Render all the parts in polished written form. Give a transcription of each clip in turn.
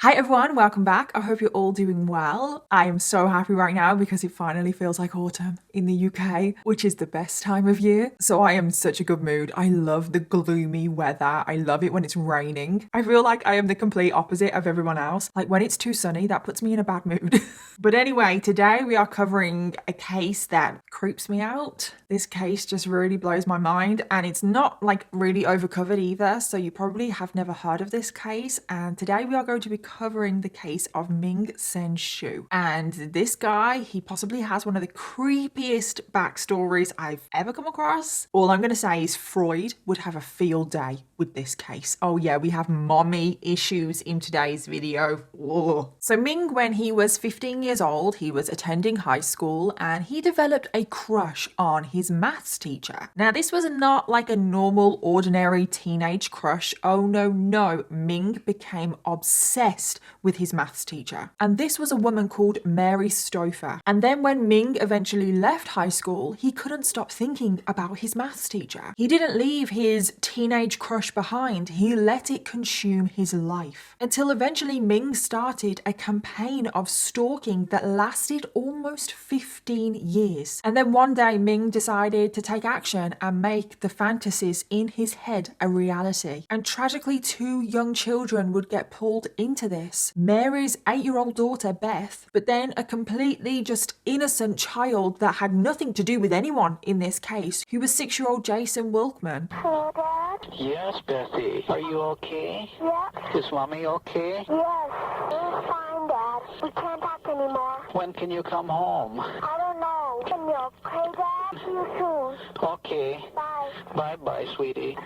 Hi everyone, welcome back. I hope you're all doing well. I am so happy right now because it finally feels like autumn in the UK, which is the best time of year. So I am in such a good mood. I love the gloomy weather. I love it when it's raining. I feel like I am the complete opposite of everyone else. Like when it's too sunny, that puts me in a bad mood. But anyway, today we are covering a case that creeps me out. This case just really blows my mind, and it's not like really overcovered either. So you probably have never heard of this case. And today we are going to be covering the case of Ming Shu. And this guy, he possibly has one of the creepiest backstories I've ever come across. All I'm going to say is Freud would have a field day with this case. Oh yeah, we have mommy issues in today's video. Ugh. So Ming, when he was 15 years old, he was attending high school and he developed a crush on his maths teacher. Now this was not like a normal, ordinary teenage crush. Oh no. Ming became obsessed with his maths teacher. And this was a woman called Mary Stouffer. And then when Ming eventually left high school, he couldn't stop thinking about his maths teacher. He didn't leave his teenage crush behind. He let it consume his life. Until eventually Ming started a campaign of stalking that lasted almost 15 years. And then one day Ming decided to take action and make the fantasies in his head a reality. And tragically, 2 young children would get pulled into this. Mary's 8-year-old daughter Beth, but then a completely just innocent child that had nothing to do with anyone in this case, who was 6-year-old Jason Wilkman. Hello, Dad? Yes, Bethy. Are you okay? Yeah. Is Mommy okay? Yes. We're fine, Dad. We can't talk anymore. When can you come home? I don't know. Can you okay, Dad? See you soon. Okay. Bye. Bye-bye, sweetie.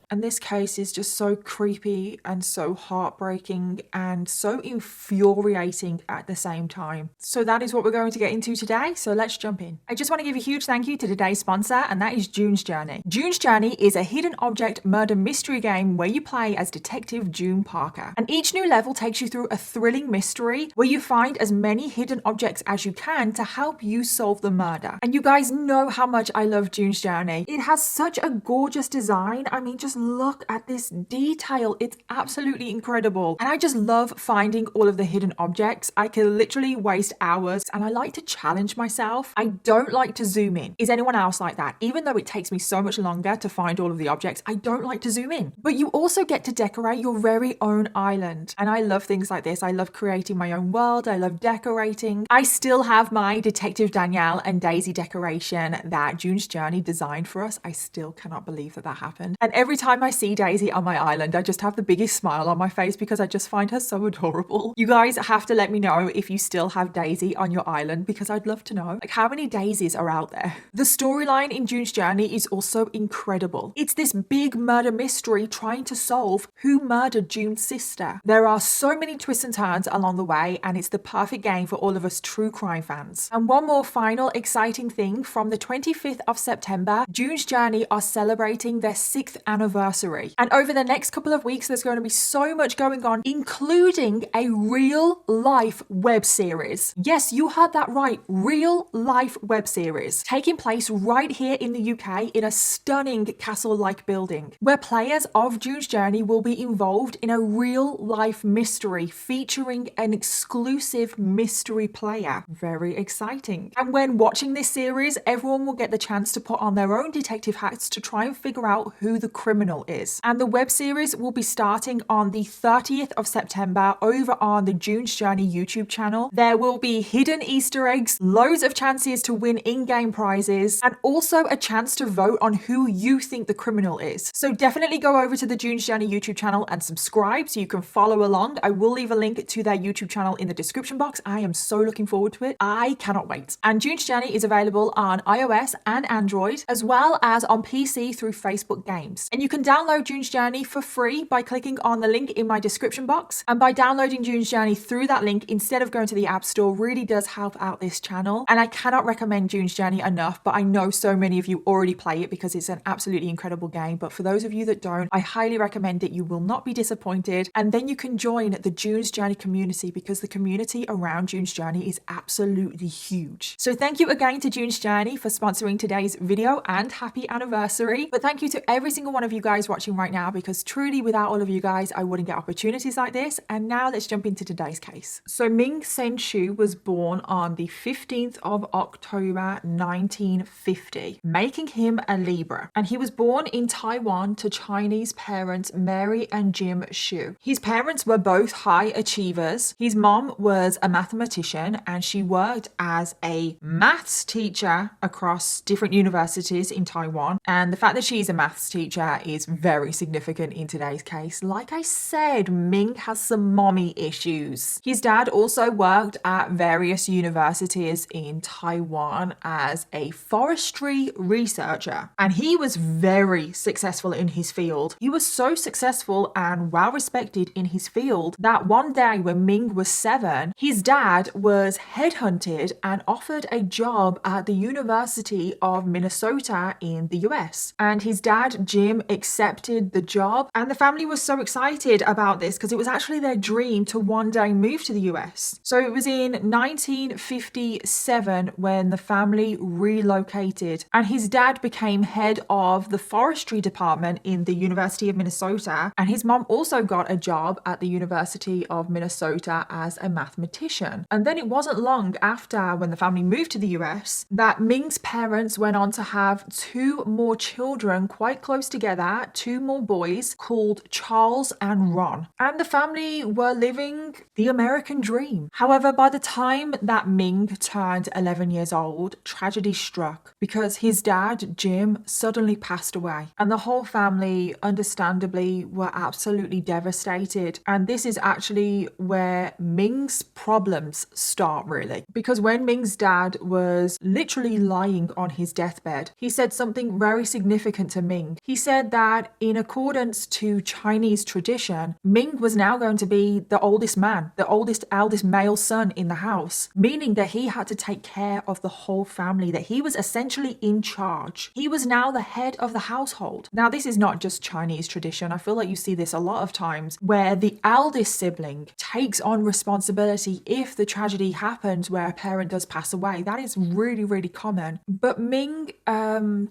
And this case is just so creepy and so heartbreaking and so infuriating at the same time. So that is what we're going to get into today. So let's jump in. I just want to give a huge thank you to today's sponsor, and that is June's Journey. June's Journey is a hidden object murder mystery game where you play as Detective June Parker. And each new level takes you through a thrilling mystery where you find as many hidden objects as you can to help you solve the murder. And you guys know how much I love June's Journey. It has such a gorgeous design. I mean, just look at this detail. It's absolutely incredible. And I just love finding all of the hidden objects. I can literally waste hours, and I like to challenge myself. I don't like to zoom in. Is anyone else like that? Even though it takes me so much longer to find all of the objects, I don't like to zoom in. But you also get to decorate your very own island. And I love things like this. I love creating my own world. I love decorating. I still have my Detective Danielle and Daisy decoration that June's Journey designed for us. I still cannot believe that happened. And every time I see Daisy on my island, I just have the biggest smile on my face because I just find her so adorable. You guys have to let me know if you still have Daisy on your island, because I'd love to know, like, how many Daisies are out there. The storyline in June's Journey is also incredible. It's this big murder mystery trying to solve who murdered June's sister. There are so many twists and turns along the way, and it's the perfect game for all of us true crime fans. And one more final exciting thing: from the 25th of September, June's Journey are celebrating their 6th anniversary. And over the next couple of weeks, there's going to be so much going on, including a real life web series. Yes, you heard that right. Real life web series taking place right here in the UK in a stunning castle-like building, where players of June's Journey will be involved in a real life mystery featuring an exclusive mystery player. Very exciting. And when watching this series, everyone will get the chance to put on their own detective hats to try and figure out who the criminal is. And the web series will be starting on the 30th of September over on the June's Journey YouTube channel. There will be hidden Easter eggs, loads of chances to win in-game prizes, and also a chance to vote on who you think the criminal is. So definitely go over to the June's Journey YouTube channel and subscribe so you can follow along. I will leave a link to their YouTube channel in the description box. I am so looking forward to it. I cannot wait. And June's Journey is available on iOS and Android, as well as on PC through Facebook Games. And you can download June's Journey for free by clicking on the link in my description box. And by downloading June's Journey through that link instead of going to the App Store really does help out this channel. And I cannot recommend June's Journey enough, but I know so many of you already play it because it's an absolutely incredible game. But for those of you that don't, I highly recommend it. You will not be disappointed. And then you can join the June's Journey community, because the community around June's Journey is absolutely huge. So thank you again to June's Journey for sponsoring today's video, and happy anniversary. But thank you to every single one of you you guys watching right now, because truly without all of you guys, I wouldn't get opportunities like this. And now let's jump into today's case. So Ming Senshu was born on the 15th of October 1950, making him a Libra. And he was born in Taiwan to Chinese parents Mary and Jim Xu. His parents were both high achievers. His mom was a mathematician and she worked as a maths teacher across different universities in Taiwan. And the fact that she's a maths teacher is very significant in today's case. Like I said, Ming has some mommy issues. His dad also worked at various universities in Taiwan as a forestry researcher, and he was very successful in his field. He was so successful and well respected in his field that one day when Ming was 7, his dad was headhunted and offered a job at the University of Minnesota in the US. And his dad, Jim, accepted the job, and the family was so excited about this because it was actually their dream to one day move to the US. So it was in 1957 when the family relocated, and his dad became head of the forestry department in the University of Minnesota, and his mom also got a job at the University of Minnesota as a mathematician. And then it wasn't long after, when the family moved to the US, that Ming's parents went on to have 2 more children quite close together, 2 more boys called Charles and Ron. And the family were living the American dream. However, by the time that Ming turned 11 years old, tragedy struck because his dad, Jim, suddenly passed away. And the whole family, understandably, were absolutely devastated. And this is actually where Ming's problems start, really. Because when Ming's dad was literally lying on his deathbed, he said something very significant to Ming. He said that in accordance to Chinese tradition, Ming was now going to be the oldest man, the eldest male son in the house, meaning that he had to take care of the whole family, that he was essentially in charge. He was now the head of the household. Now, this is not just Chinese tradition. I feel like you see this a lot of times where the eldest sibling takes on responsibility if the tragedy happens where a parent does pass away. That is really, really common. But Ming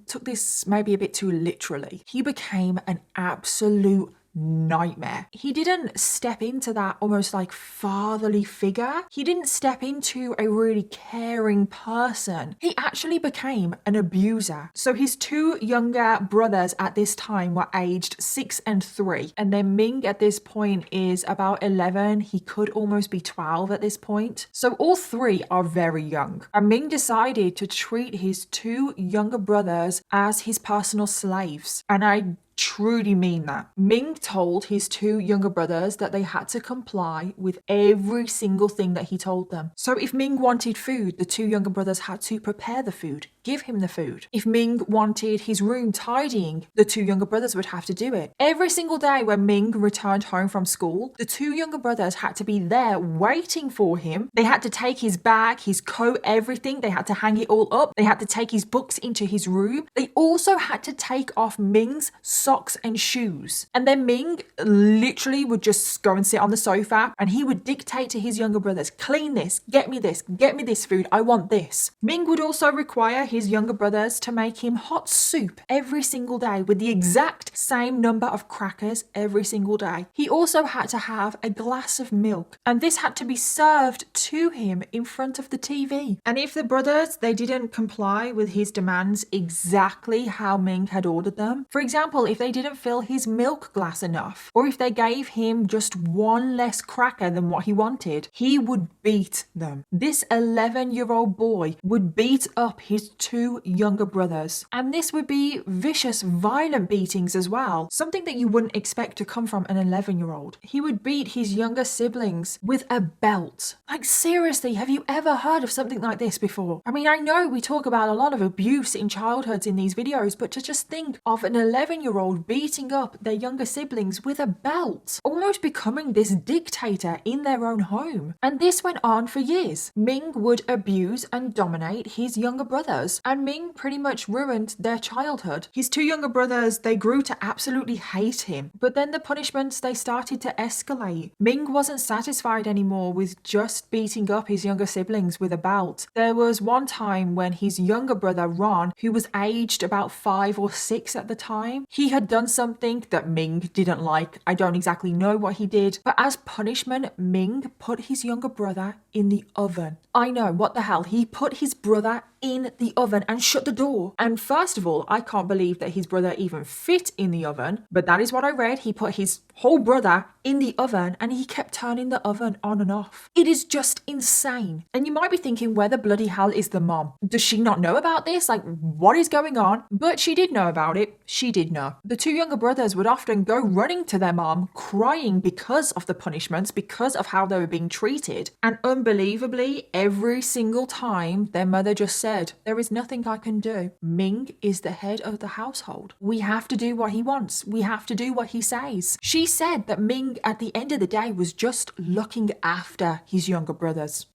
took this maybe a bit too literally. He became an absolute nightmare. He didn't step into that almost like fatherly figure. He didn't step into a really caring person. He actually became an abuser. So his 2 younger brothers at this time were aged 6 and 3. And then Ming at this point is about 11. He could almost be 12 at this point. So all 3 are very young. And Ming decided to treat his 2 younger brothers as his personal slaves. And I truly mean that. Ming told his 2 younger brothers that they had to comply with every single thing that he told them. So if Ming wanted food, the 2 younger brothers had to prepare the food, give him the food. If Ming wanted his room tidying, the 2 younger brothers would have to do it. Every single day when Ming returned home from school, the 2 younger brothers had to be there waiting for him. They had to take his bag, his coat, everything. They had to hang it all up. They had to take his books into his room. They also had to take off Ming's socks and shoes. And then Ming literally would just go and sit on the sofa and he would dictate to his younger brothers, clean this, get me this food, I want this. Ming would also require his younger brothers to make him hot soup every single day with the exact same number of crackers every single day. He also had to have a glass of milk, and this had to be served to him in front of the TV. And if the brothers, they didn't comply with his demands exactly how Ming had ordered them, for example, if they didn't fill his milk glass enough, or if they gave him just 1 less cracker than what he wanted, he would beat them. This 11-year-old boy would beat up his 2 younger brothers. And this would be vicious, violent beatings as well. Something that you wouldn't expect to come from an 11-year-old. He would beat his younger siblings with a belt. Like, seriously, have you ever heard of something like this before? I mean, I know we talk about a lot of abuse in childhoods in these videos, but to just think of an 11-year-old beating up their younger siblings with a belt, almost becoming this dictator in their own home. And this went on for years. Ming would abuse and dominate his younger brothers, and Ming pretty much ruined their childhood. His 2 younger brothers, they grew to absolutely hate him, but then the punishments, they started to escalate. Ming wasn't satisfied anymore with just beating up his younger siblings with a belt. There was one time when his younger brother Ron, who was aged about 5 or 6 at the time, he had done something that Ming didn't like. I don't exactly know what he did, but as punishment, Ming put his younger brother in the oven. I know, what the hell? He put his brother in the oven and shut the door. And first of all, I can't believe that his brother even fit in the oven, but that is what I read. He put his whole brother in the oven and he kept turning the oven on and off. It is just insane. And you might be thinking, where the bloody hell is the mom? Does she not know about this? Like, what is going on? But she did know about it. She did know. The two younger brothers would often go running to their mom, crying because of the punishments, because of how they were being treated. And unbelievably, every single time, their mother just said, there is nothing I can do. Ming is the head of the household. We have to do what he wants. We have to do what he says. She said that Ming, at the end of the day, was just looking after his younger brothers.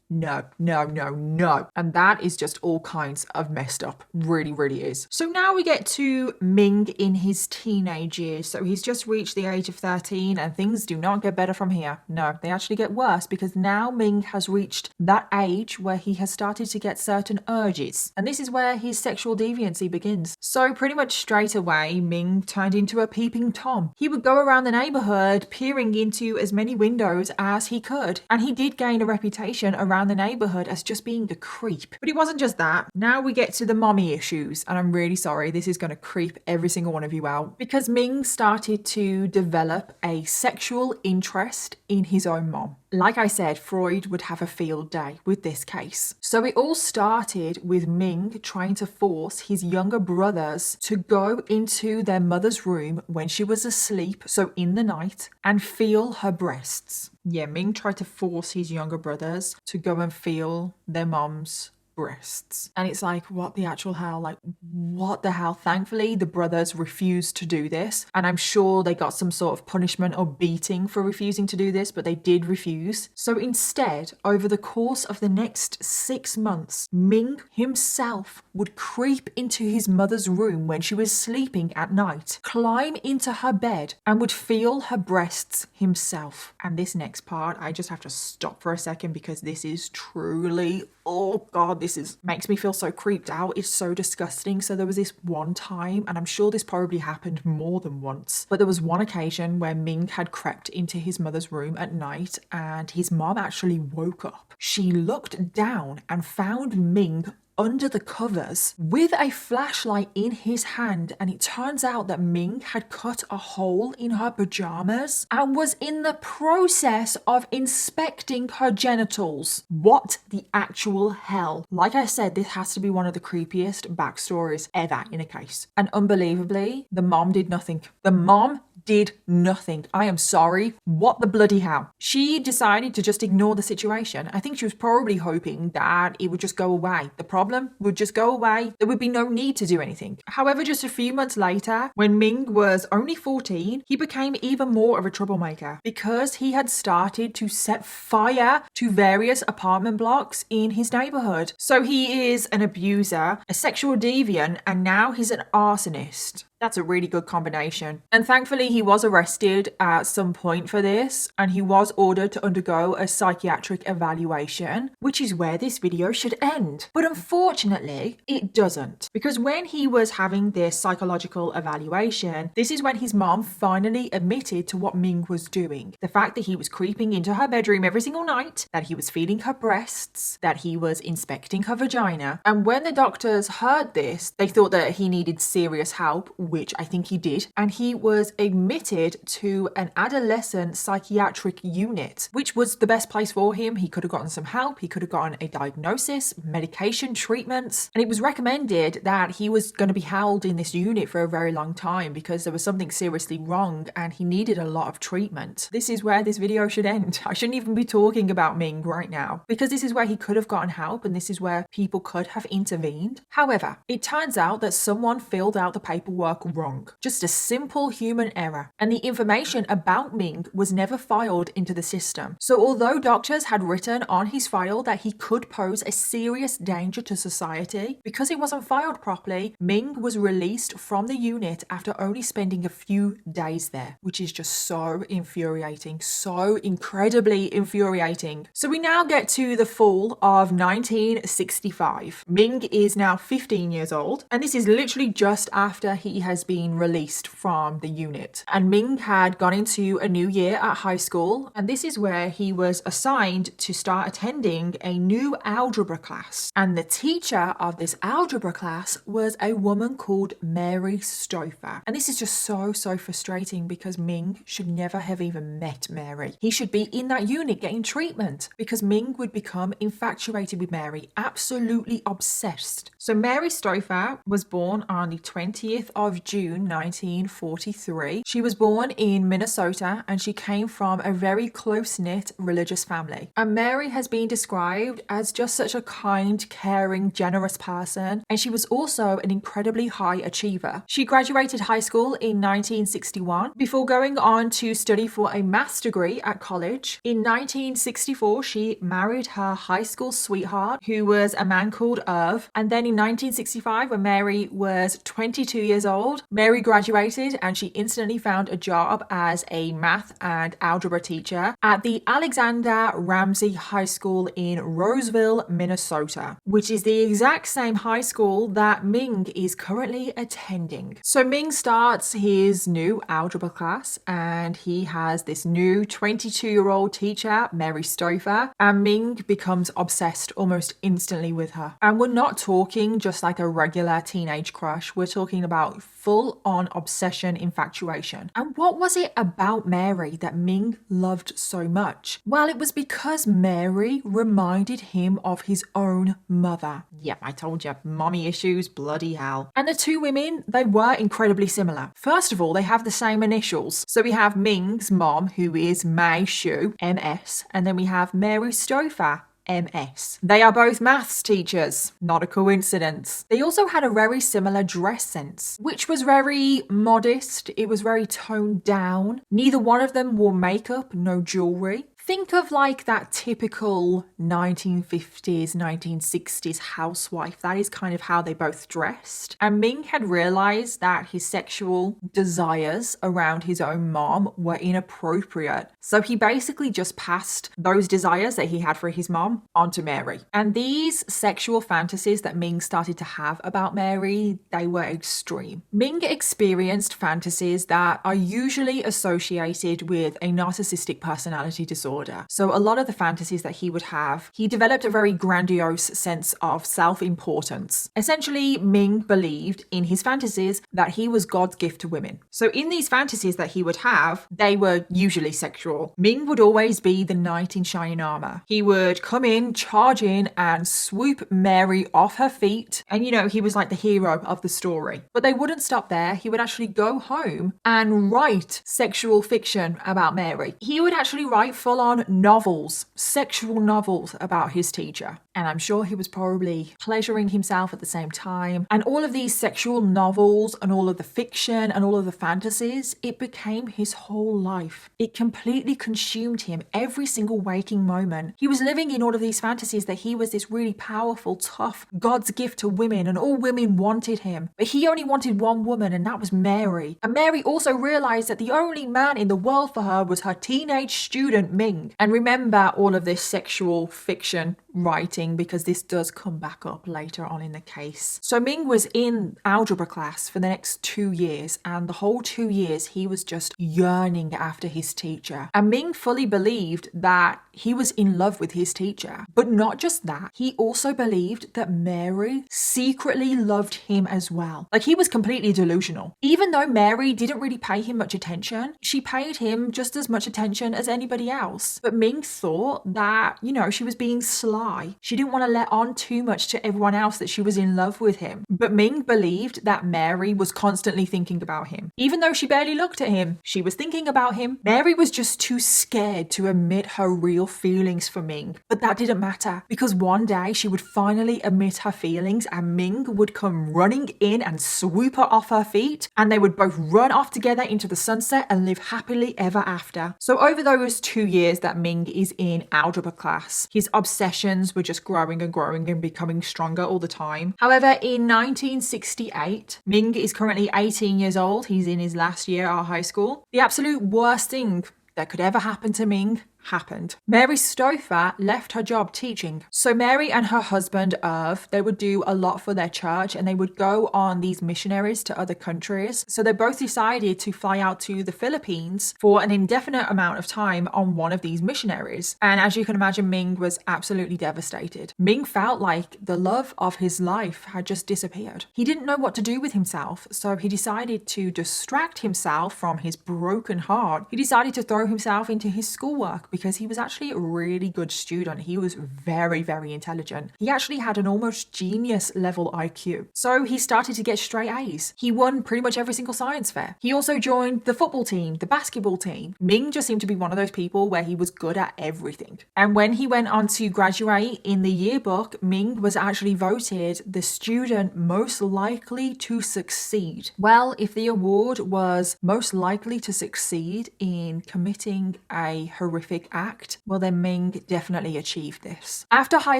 No. And that is just all kinds of messed up. Really, really is. So now we get to Ming in his teenage years. So he's just reached the age of 13 and things do not get better from here. No, they actually get worse because now Ming has reached that age where he has started to get certain urges. And this is where his sexual deviancy begins. So pretty much straight away, Ming turned into a peeping Tom. He would go around the neighborhood peering into as many windows as he could. And he did gain a reputation around the neighborhood as just being a creep. But it wasn't just that. Now we get to the mommy issues, and I'm really sorry, this is going to creep every single one of you out, because Ming started to develop a sexual interest in his own mom. Like I said, Freud would have a field day with this case. So it all started with Ming trying to force his younger brothers to go into their mother's room when she was asleep, so in the night, and feel her breasts. Yeah, Ming tried to force his younger brothers to go and feel their mom's breasts. And it's like, what the actual hell? Like, what the hell? Thankfully, the brothers refused to do this. And I'm sure they got some sort of punishment or beating for refusing to do this, but they did refuse. So instead, over the course of the next 6 months, Ming himself would creep into his mother's room when she was sleeping at night, climb into her bed, and would feel her breasts himself. And this next part, I just have to stop for a second because this is truly, oh God, this makes me feel so creeped out. It's so disgusting. So there was this one time, and I'm sure this probably happened more than once, but there was one occasion where Ming had crept into his mother's room at night and his mom actually woke up. She looked down and found Ming under the covers with a flashlight in his hand, and it turns out that Ming had cut a hole in her pajamas and was in the process of inspecting her genitals. What the actual hell? Like I said, this has to be one of the creepiest backstories ever in a case. And unbelievably, the mom did nothing. The mom did nothing. I am sorry. What the bloody hell? She decided to just ignore the situation. I think she was probably hoping that it would just go away. The problem would just go away. There would be no need to do anything. However, just a few months later, when Ming was only 14, he became even more of a troublemaker because he had started to set fire to various apartment blocks in his neighborhood. So he is an abuser, a sexual deviant, and now he's an arsonist. That's a really good combination. And thankfully, he was arrested at some point for this, and he was ordered to undergo a psychiatric evaluation, which is where this video should end. But unfortunately, it doesn't. Because when he was having this psychological evaluation, this is when his mom finally admitted to what Ming was doing. The fact that he was creeping into her bedroom every single night, that he was feeling her breasts, that he was inspecting her vagina. And when the doctors heard this, they thought that he needed serious help, which I think he did, and he was admitted to an adolescent psychiatric unit, which was the best place for him. He could have gotten some help, he could have gotten a diagnosis, medication, treatments, and it was recommended that he was going to be held in this unit for a very long time because there was something seriously wrong and he needed a lot of treatment. This is where this video should end. I shouldn't even be talking about Ming right now because this is where he could have gotten help and this is where people could have intervened. However, it turns out that someone filled out the paperwork wrong. Just a simple human error. And the information about Ming was never filed into the system. So although doctors had written on his file that he could pose a serious danger to society, because it wasn't filed properly, Ming was released from the unit after only spending a few days there, which is just so infuriating, so incredibly infuriating. So we now get to the fall of 1965. Ming is now 15 years old, and this is literally just after he has been released from the unit. And Ming had gone into a new year at high school, and this is where he was assigned to start attending a new algebra class. And the teacher of this algebra class was a woman called Mary Stouffer. And this is just so frustrating because Ming should never have even met Mary. He should be in that unit getting treatment because Ming would become infatuated with Mary, absolutely obsessed. So Mary Stouffer was born on the 20th of June 1943. She was born in Minnesota and she came from a very close-knit religious family. And Mary has been described as just such a kind, caring, generous person, and she was also an incredibly high achiever. She graduated high school in 1961 before going on to study for a maths degree at college. In 1964, she married her high school sweetheart, who was a man called Irv. And then in 1965, when Mary was 22 years old, Mary graduated and she instantly found a job as a math and algebra teacher at the Alexander Ramsey High School in Roseville, Minnesota, which is the exact same high school that Ming is currently attending. So Ming starts his new algebra class and he has this new 22-year-old teacher, Mary Stouffer, and Ming becomes obsessed almost instantly with her. And we're not talking just like a regular teenage crush, we're talking about full-on obsession, infatuation. And what was it about Mary that Ming loved so much? Well, it was because Mary reminded him of his own mother. Yep, I told you, mommy issues, bloody hell. And the two women, they were incredibly similar. First of all, they have the same initials. So we have Ming's mom, who is Mei Shu, MS, and then we have Mary Stouffer, MS. They are both maths teachers, not a coincidence. They also had a very similar dress sense, which was very modest. It was very toned down. Neither one of them wore makeup, no jewelry. Think of like that typical 1950s, 1960s housewife. That is kind of how they both dressed. And Ming had realized that his sexual desires around his own mom were inappropriate. So he basically just passed those desires that he had for his mom onto Mary. And these sexual fantasies that Ming started to have about Mary, they were extreme. Ming experienced fantasies that are usually associated with a narcissistic personality disorder. So a lot of the fantasies that he would have, he developed a very grandiose sense of self-importance. Essentially, Ming believed in his fantasies that he was God's gift to women. So in these fantasies that he would have, they were usually sexual. Ming would always be the knight in shining armor. He would come in, charge in, and swoop Mary off her feet. And you know, he was like the hero of the story. But they wouldn't stop there. He would actually go home and write sexual fiction about Mary. He would actually write full-on novels, sexual novels about his teacher. And I'm sure he was probably pleasuring himself at the same time. And all of these sexual novels and all of the fiction and all of the fantasies, it became his whole life. It completely consumed him every single waking moment. He was living in all of these fantasies that he was this really powerful, tough, God's gift to women, and all women wanted him. But he only wanted one woman, and that was Mary. And Mary also realized that the only man in the world for her was her teenage student, Ming. And remember all of this sexual fiction writing, because this does come back up later on in the case. So Ming was in algebra class for the next 2 years, and the whole 2 years he was just yearning after his teacher. And Ming fully believed that he was in love with his teacher. But not just that, he also believed that Mary secretly loved him as well. Like, he was completely delusional. Even though Mary didn't really pay him much attention, she paid him just as much attention as anybody else. But Ming thought that, you know, she was being sly. She didn't want to let on too much to everyone else that she was in love with him. But Ming believed that Mary was constantly thinking about him. Even though she barely looked at him, she was thinking about him. Mary was just too scared to admit her real feelings for Ming. But that didn't matter, because one day she would finally admit her feelings and Ming would come running in and swoop her off her feet, and they would both run off together into the sunset and live happily ever after. So over those 2 years that Ming is in algebra class, his obsessions were just growing and growing and becoming stronger all the time. However, in 1968, Ming is currently 18 years old. He's in his last year at high school. The absolute worst thing that could ever happen to Ming happened. Mary Stouffer left her job teaching. So Mary and her husband, Irv, they would do a lot for their church and they would go on these missionaries to other countries. So they both decided to fly out to the Philippines for an indefinite amount of time on one of these missionaries. And as you can imagine, Ming was absolutely devastated. Ming felt like the love of his life had just disappeared. He didn't know what to do with himself, so he decided to distract himself from his broken heart. He decided to throw himself into his schoolwork because he was actually a really good student. He was very, very intelligent. He actually had an almost genius level IQ. So he started to get straight A's. He won pretty much every single science fair. He also joined the football team, the basketball team. Ming just seemed to be one of those people where he was good at everything. And when he went on to graduate in the yearbook, Ming was actually voted the student most likely to succeed. Well, if the award was most likely to succeed in committing a horrific act, well then Ming definitely achieved this. After high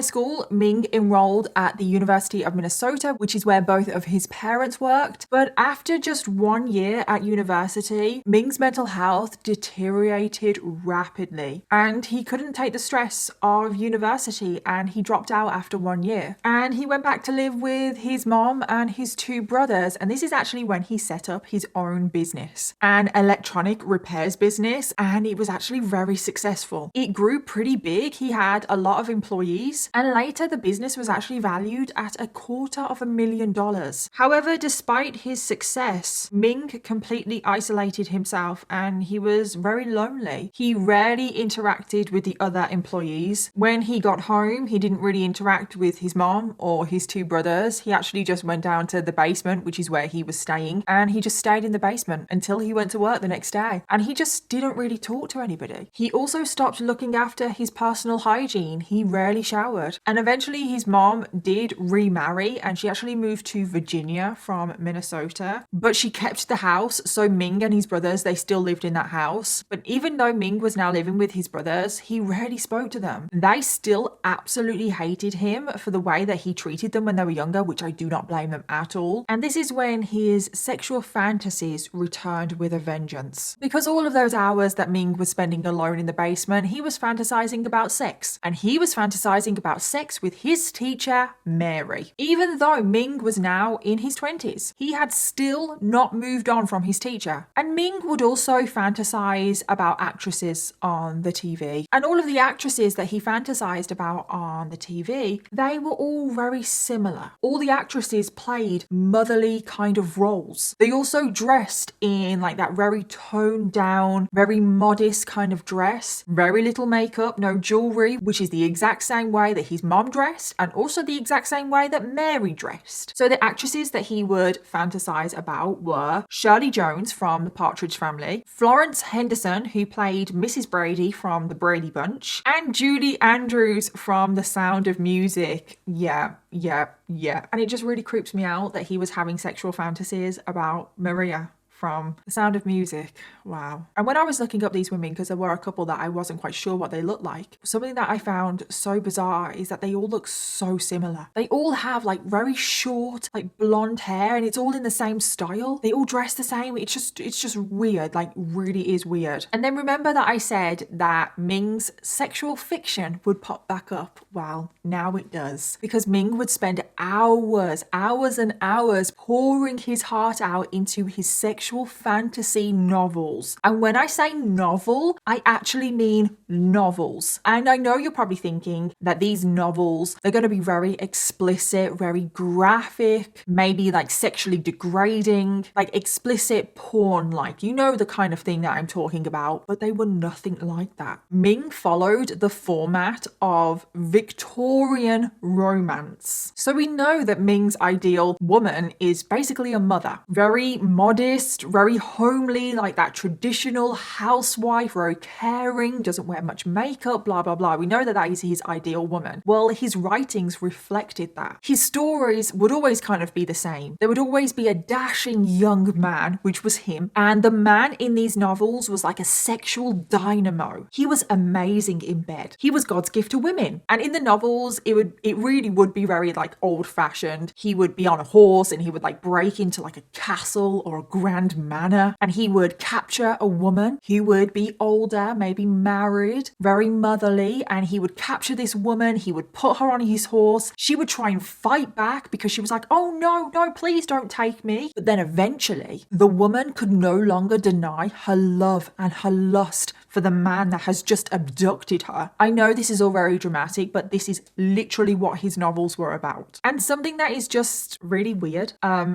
school, Ming enrolled at the University of Minnesota, which is where both of his parents worked. But after just 1 year at university, Ming's mental health deteriorated rapidly and he couldn't take the stress of university and he dropped out after 1 year. And he went back to live with his mom and his 2 brothers. And this is actually when he set up his own business, an electronic repairs business, and it was actually very successful. It grew pretty big. He had a lot of employees and later the business was actually valued at $250,000. However, despite his success, Ming completely isolated himself and he was very lonely. He rarely interacted with the other employees. When he got home, he didn't really interact with his mom or his 2 brothers. He actually just went down to the basement, which is where he was staying, and he just stayed in the basement until he went to work the next day. And he just didn't really talk to anybody. He also stopped looking after his personal hygiene. He rarely showered. And eventually his mom did remarry and she actually moved to Virginia from Minnesota, but she kept the house. So Ming and his brothers, they still lived in that house. But even though Ming was now living with his brothers, he rarely spoke to them. They still absolutely hated him for the way that he treated them when they were younger, which I do not blame them at all. And this is when his sexual fantasies returned with a vengeance. Because all of those hours that Ming was spending alone in the basement, he was fantasizing about sex. And he was fantasizing about sex with his teacher, Mary. Even though Ming was now in his 20s, he had still not moved on from his teacher. And Ming would also fantasize about actresses on the TV. And all of the actresses that he fantasized about on the TV, they were all very similar. All the actresses played motherly kind of roles. They also dressed in like that very toned down, very modest kind of dress, very little makeup, no jewelry, which is the exact same way that his mom dressed and also the exact same way that Mary dressed. So the actresses that he would fantasize about were Shirley Jones from The Partridge Family, Florence Henderson, who played Mrs. Brady from The Brady Bunch, and Julie Andrews from The Sound of Music. Yeah. And it just really creeps me out that he was having sexual fantasies about Maria from The Sound of Music. Wow. And when I was looking up these women, because there were a couple that I wasn't quite sure what they looked like, something that I found so bizarre is that they all look so similar. They all have like very short, like blonde hair, and it's all in the same style. They all dress the same. It's just weird, like really is weird. And then remember that I said that Ming's sexual fiction would pop back up. Well, now it does. Because Ming would spend hours and hours pouring his heart out into his sexual fantasy novels. And when I say novel, I actually mean novels. And I know you're probably thinking that these novels, they're going to be very explicit, very graphic, maybe like sexually degrading, like explicit porn, like, you know, the kind of thing that I'm talking about, but they were nothing like that. Ming followed the format of Victorian romance. So we know that Ming's ideal woman is basically a mother, very modest, very homely, like that traditional housewife, very caring, doesn't wear much makeup, blah, blah, blah. We know that that is his ideal woman. Well, his writings reflected that. His stories would always kind of be the same. There would always be a dashing young man, which was him, and the man in these novels was like a sexual dynamo. He was amazing in bed. He was God's gift to women. And in the novels, it really would be very like old-fashioned. He would be on a horse and he would like break into like a castle or a grand grand manner, and he would capture a woman who would be older, maybe married, very motherly, and he would capture this woman, he would put her on his horse. She would try and fight back because she was like, oh no, please don't take me. But then eventually the woman could no longer deny her love and her lust for the man that has just abducted her. I know this is all very dramatic, but this is literally what his novels were about. And something that is just really weird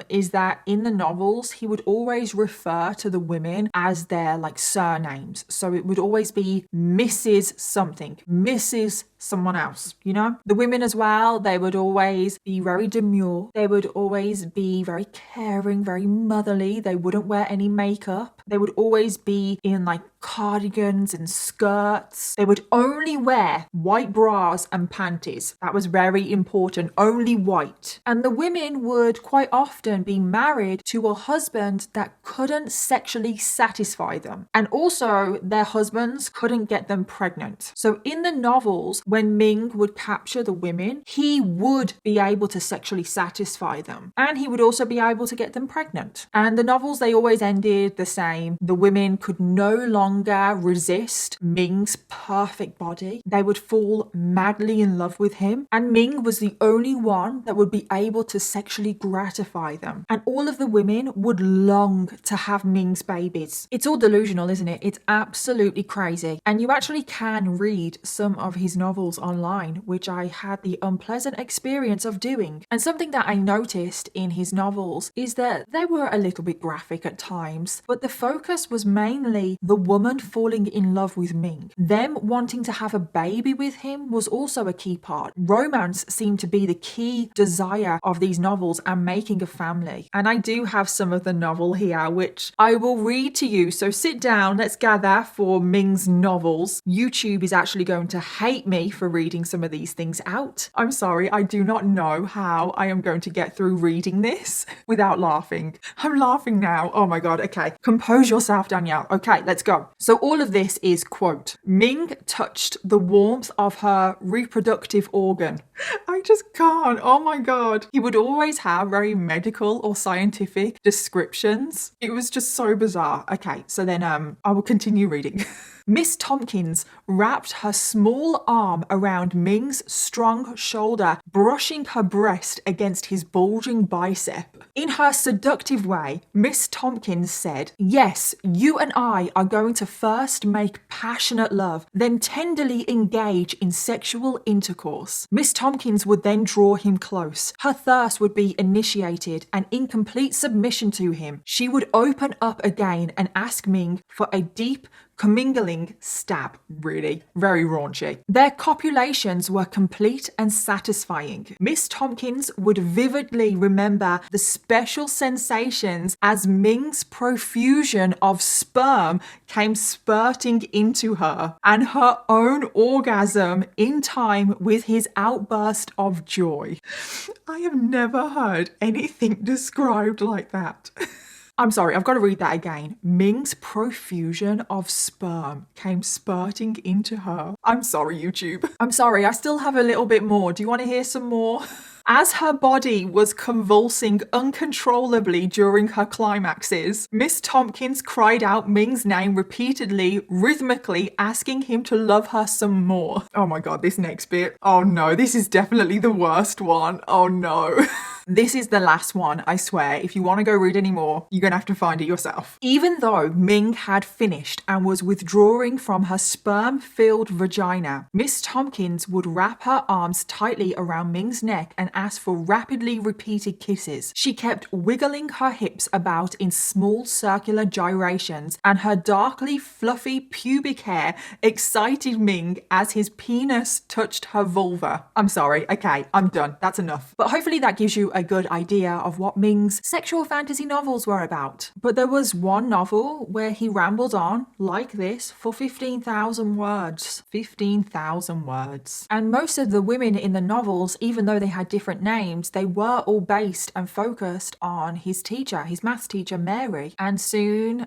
is that in the novels, he would always refer to the women as their like surnames. So it would always be Mrs. something, Mrs. someone else, you know? The women as well, they would always be very demure. They would always be very caring, very motherly. They wouldn't wear any makeup. They would always be in like cardigans and skirts. They would only wear white bras and panties. That was very important, only white. And the women would quite often be married to a husband that couldn't sexually satisfy them. And also their husbands couldn't get them pregnant. So in the novels, when Ming would capture the women, he would be able to sexually satisfy them. And he would also be able to get them pregnant. And the novels, they always ended the same. The women could no longer resist Ming's perfect body. They would fall madly in love with him. And Ming was the only one that would be able to sexually gratify them. And all of the women would long to have Ming's babies. It's all delusional, isn't it? It's absolutely crazy. And you actually can read some of his novels online, which I had the unpleasant experience of doing. And something that I noticed in his novels is that they were a little bit graphic at times, but the focus was mainly the woman falling in love with Ming. Them wanting to have a baby with him was also a key part. Romance seemed to be the key desire of these novels and making a family. And I do have some of the novel here, which I will read to you. So sit down, let's gather for Ming's novels. YouTube is actually going to hate me for reading some of these things out. I'm sorry, I do not know how I am going to get through reading this without laughing. I'm laughing now. Oh my God. Okay. Compose yourself, Danielle. Okay, let's go. So all of this is, quote, Ming touched the warmth of her reproductive organ. I just can't. Oh my God. He would always have very medical or scientific descriptions. It was just so bizarre. Okay, so then I will continue reading. Miss Tompkins wrapped her small arm around Ming's strong shoulder, brushing her breast against his bulging bicep. In her seductive way, Miss Tompkins said, yes, you and I are going to first make passionate love, then tenderly engage in sexual intercourse. Miss Tompkins would then draw him close. Her thirst would be initiated, and in complete submission to him, she would open up again and ask Ming for a deep, commingling stab. Really, very raunchy. Their copulations were complete and satisfying. Miss Tompkins would vividly remember the special sensations as Ming's profusion of sperm came spurting into her, and her own orgasm in time with his outburst of joy. I have never heard anything described like that. I'm sorry, I've got to read that again. Ming's profusion of sperm came spurting into her. I'm sorry, YouTube. I'm sorry, I still have a little bit more. Do you want to hear some more? As her body was convulsing uncontrollably during her climaxes, Miss Tompkins cried out Ming's name repeatedly, rhythmically, asking him to love her some more. Oh my God, this next bit. Oh no, this is definitely the worst one. Oh no. This is the last one, I swear. If you want to go read any more, you're going to have to find it yourself. Even though Ming had finished and was withdrawing from her sperm-filled vagina, Miss Tompkins would wrap her arms tightly around Ming's neck and ask for rapidly repeated kisses. She kept wiggling her hips about in small circular gyrations, and her darkly fluffy pubic hair excited Ming as his penis touched her vulva. I'm sorry. Okay, I'm done. That's enough. But hopefully that gives you a good idea of what Ming's sexual fantasy novels were about. But there was one novel where he rambled on like this for 15,000 words. 15,000 words. And most of the women in the novels, even though they had different different names, they were all based and focused on his teacher, his maths teacher, Mary. And soon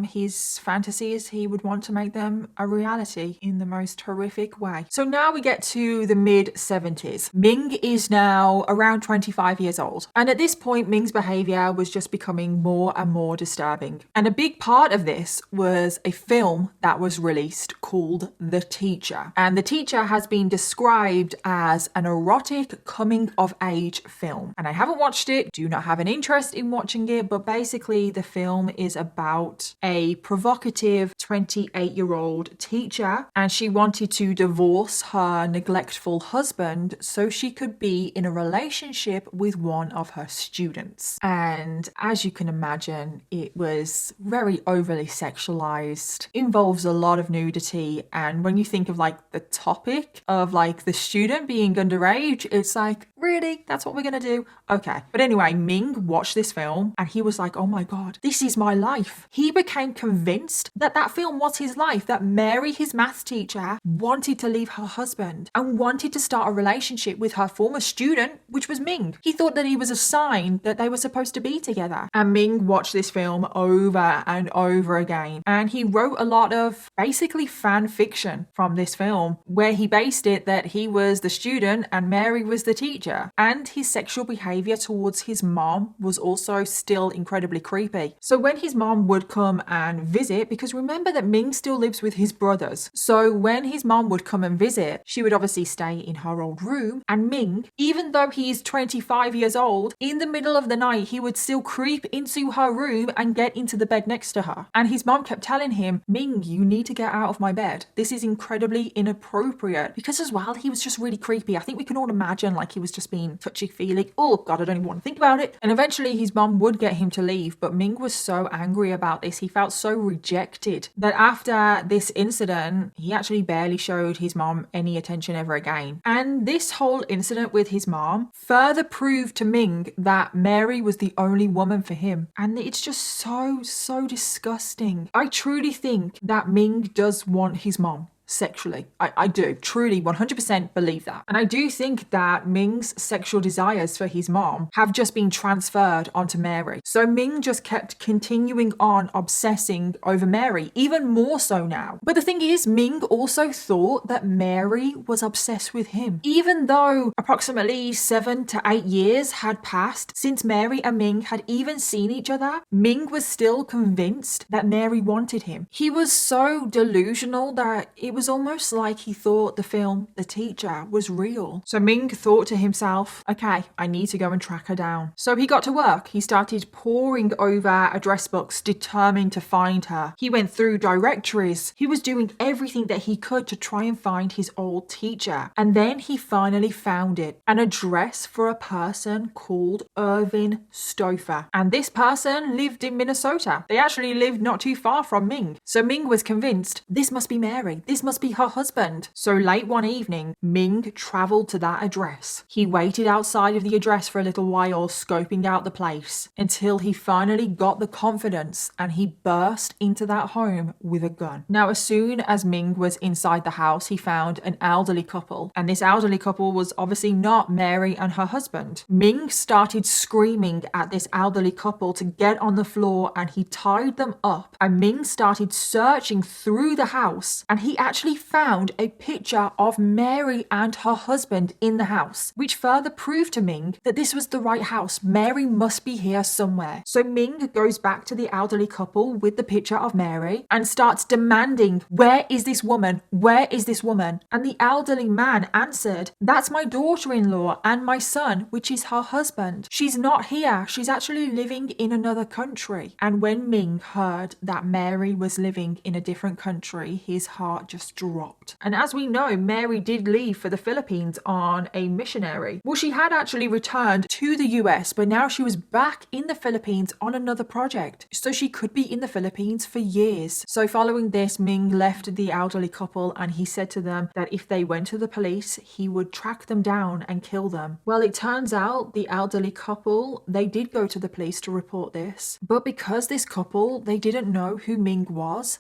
his fantasies, he would want to make them a reality in the most horrific way. So now we get to the mid-70s. Ming is now around 25 years old. And at this point, Ming's behavior was just becoming more and more disturbing. And a big part of this was a film that was released called The Teacher. And The Teacher has been described as an erotic coming-of-age film. And I haven't watched it, do not have an interest in watching it, but basically the film is about a provocative 28-year-old teacher, and she wanted to divorce her neglectful husband so she could be in a relationship with one of her students. And as you can imagine, it was very overly sexualized, involves a lot of nudity, and when you think of like the topic of like the student being underage, it's like, really? That's what we're gonna do? Okay. But anyway, Ming watched this film and he was like, oh my God, this is my life. He became convinced that that film was his life, that Mary, his maths teacher, wanted to leave her husband and wanted to start a relationship with her former student, which was Ming. He thought that he was a sign that they were supposed to be together. And Ming watched this film over and over again. And he wrote a lot of basically fan fiction from this film, where he based it that he was the student and Mary was the teacher. And his sexual behavior towards his mom was also still incredibly creepy. So when his mom would come and visit, because remember that Ming still lives with his brothers. So when his mom would come and visit, she would obviously stay in her old room. And Ming, even though he's 25 years old, in the middle of the night, he would still creep into her room and get into the bed next to her. And his mom kept telling him, Ming, you need to get out of my bed. This is incredibly inappropriate. Because as well, he was just really creepy. I think we can all imagine like he was just being touchy-feely. Oh God, I don't even want to think about it. And eventually his mom would get him to leave, but Ming was so angry about this. He felt so rejected that after this incident, he actually barely showed his mom any attention ever again. And this whole incident with his mom further proved to Ming that Mary was the only woman for him. And it's just so disgusting. I truly think that Ming does want his mom sexually. I do truly 100% believe that. And I do think that Ming's sexual desires for his mom have just been transferred onto Mary. So Ming just kept continuing on obsessing over Mary, even more so now. But the thing is, Ming also thought that Mary was obsessed with him. Even though approximately 7 to 8 years had passed since Mary and Ming had even seen each other, Ming was still convinced that Mary wanted him. He was so delusional that it was almost like he thought the film The Teacher was real. So Ming thought to himself, okay, I need to go and track her down. So he got to work. He started poring over address books, determined to find her. He went through directories. He was doing everything that he could to try and find his old teacher. And then he finally found it, an address for a person called Irvin Stouffer. And this person lived in Minnesota. They actually lived not too far from Ming. So Ming was convinced this must be Mary. This must be her husband. So late one evening, Ming traveled to that address. He waited outside of the address for a little while, scoping out the place, until he finally got the confidence and he burst into that home with a gun. Now, as soon as Ming was inside the house, he found an elderly couple, and this elderly couple was obviously not Mary and her husband. Ming started screaming at this elderly couple to get on the floor, and he tied them up, and Ming started searching through the house, and he actually found a picture of Mary and her husband in the house, which further proved to Ming that this was the right house. Mary must be here somewhere. So Ming goes back to the elderly couple with the picture of Mary and starts demanding, where is this woman? Where is this woman? And the elderly man answered, that's my daughter-in-law and my son, which is her husband. She's not here. She's actually living in another country. And when Ming heard that Mary was living in a different country, his heart just dropped. And as we know, Mary did leave for the Philippines on a missionary. Well, she had actually returned to the US, but now she was back in the Philippines on another project. So she could be in the Philippines for years. So following this, Ming left the elderly couple and he said to them that if they went to the police, he would track them down and kill them. Well, it turns out the elderly couple, they did go to the police to report this. But because this couple, they didn't know who Ming was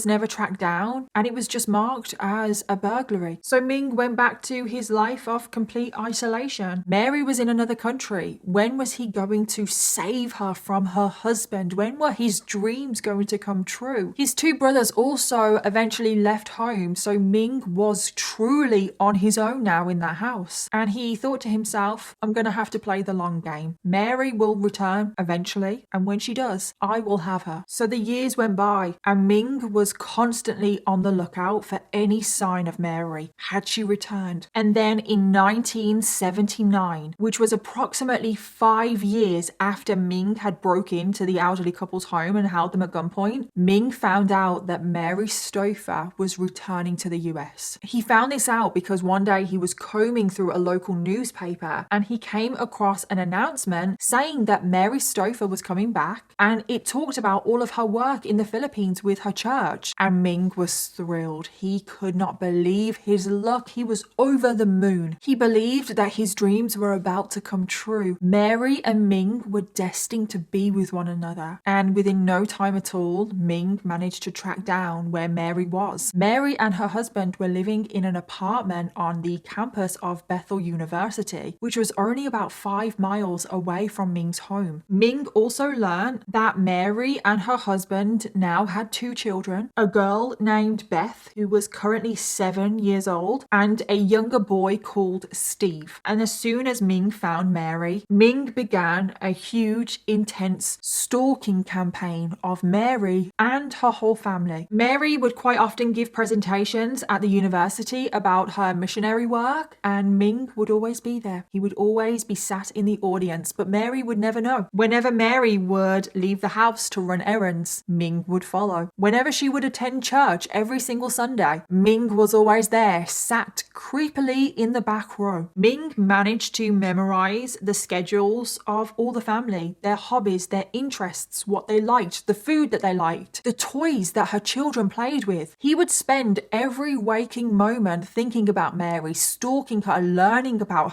never tracked down, and it was just just marked as a burglary. So Ming went back to his life of complete isolation. Mary was in another country. When was he going to save her from her husband? When were his dreams going to come true? His two brothers also eventually left home, so Ming was truly on his own now in that house. And he thought to himself, I'm going to have to play the long game. Mary will return eventually, and when she does, I will have her. So the years went by, and Ming was constantly on the lookout for any sign of Mary. Had she returned? And then in 1979, which was approximately 5 years after Ming had broke into the elderly couple's home and held them at gunpoint, Ming found out that Mary Stouffer was returning to the US. He found this out because one day he was combing through a local newspaper and he came across an announcement saying that Mary Stouffer was coming back, and it talked about all of her work in the Philippines with her church. And Ming was thrilled. He could not believe his luck. He was over the moon. He believed that his dreams were about to come true. Mary and Ming were destined to be with one another. And within no time at all, Ming managed to track down where Mary was. Mary and her husband were living in an apartment on the campus of Bethel University, which was only about 5 miles away from Ming's home. Ming also learned that Mary and her husband now had 2 children, a girl named Beth, who was currently 7 years old, and a younger boy called Steve. And as soon as Ming found Mary, Ming began a huge, intense stalking campaign of Mary and her whole family. Mary would quite often give presentations at the university about her missionary work, and Ming would always be there. He would always be sat in the audience, but Mary would never know. Whenever Mary would leave the house to run errands, Ming would follow. Whenever she would attend church every single Sunday, Ming was always there, sat creepily in the back row. Ming managed to memorize the schedules of all the family, their hobbies, their interests, what they liked, the food that they liked, the toys that her children played with. He would spend every waking moment thinking about Mary, stalking her, learning about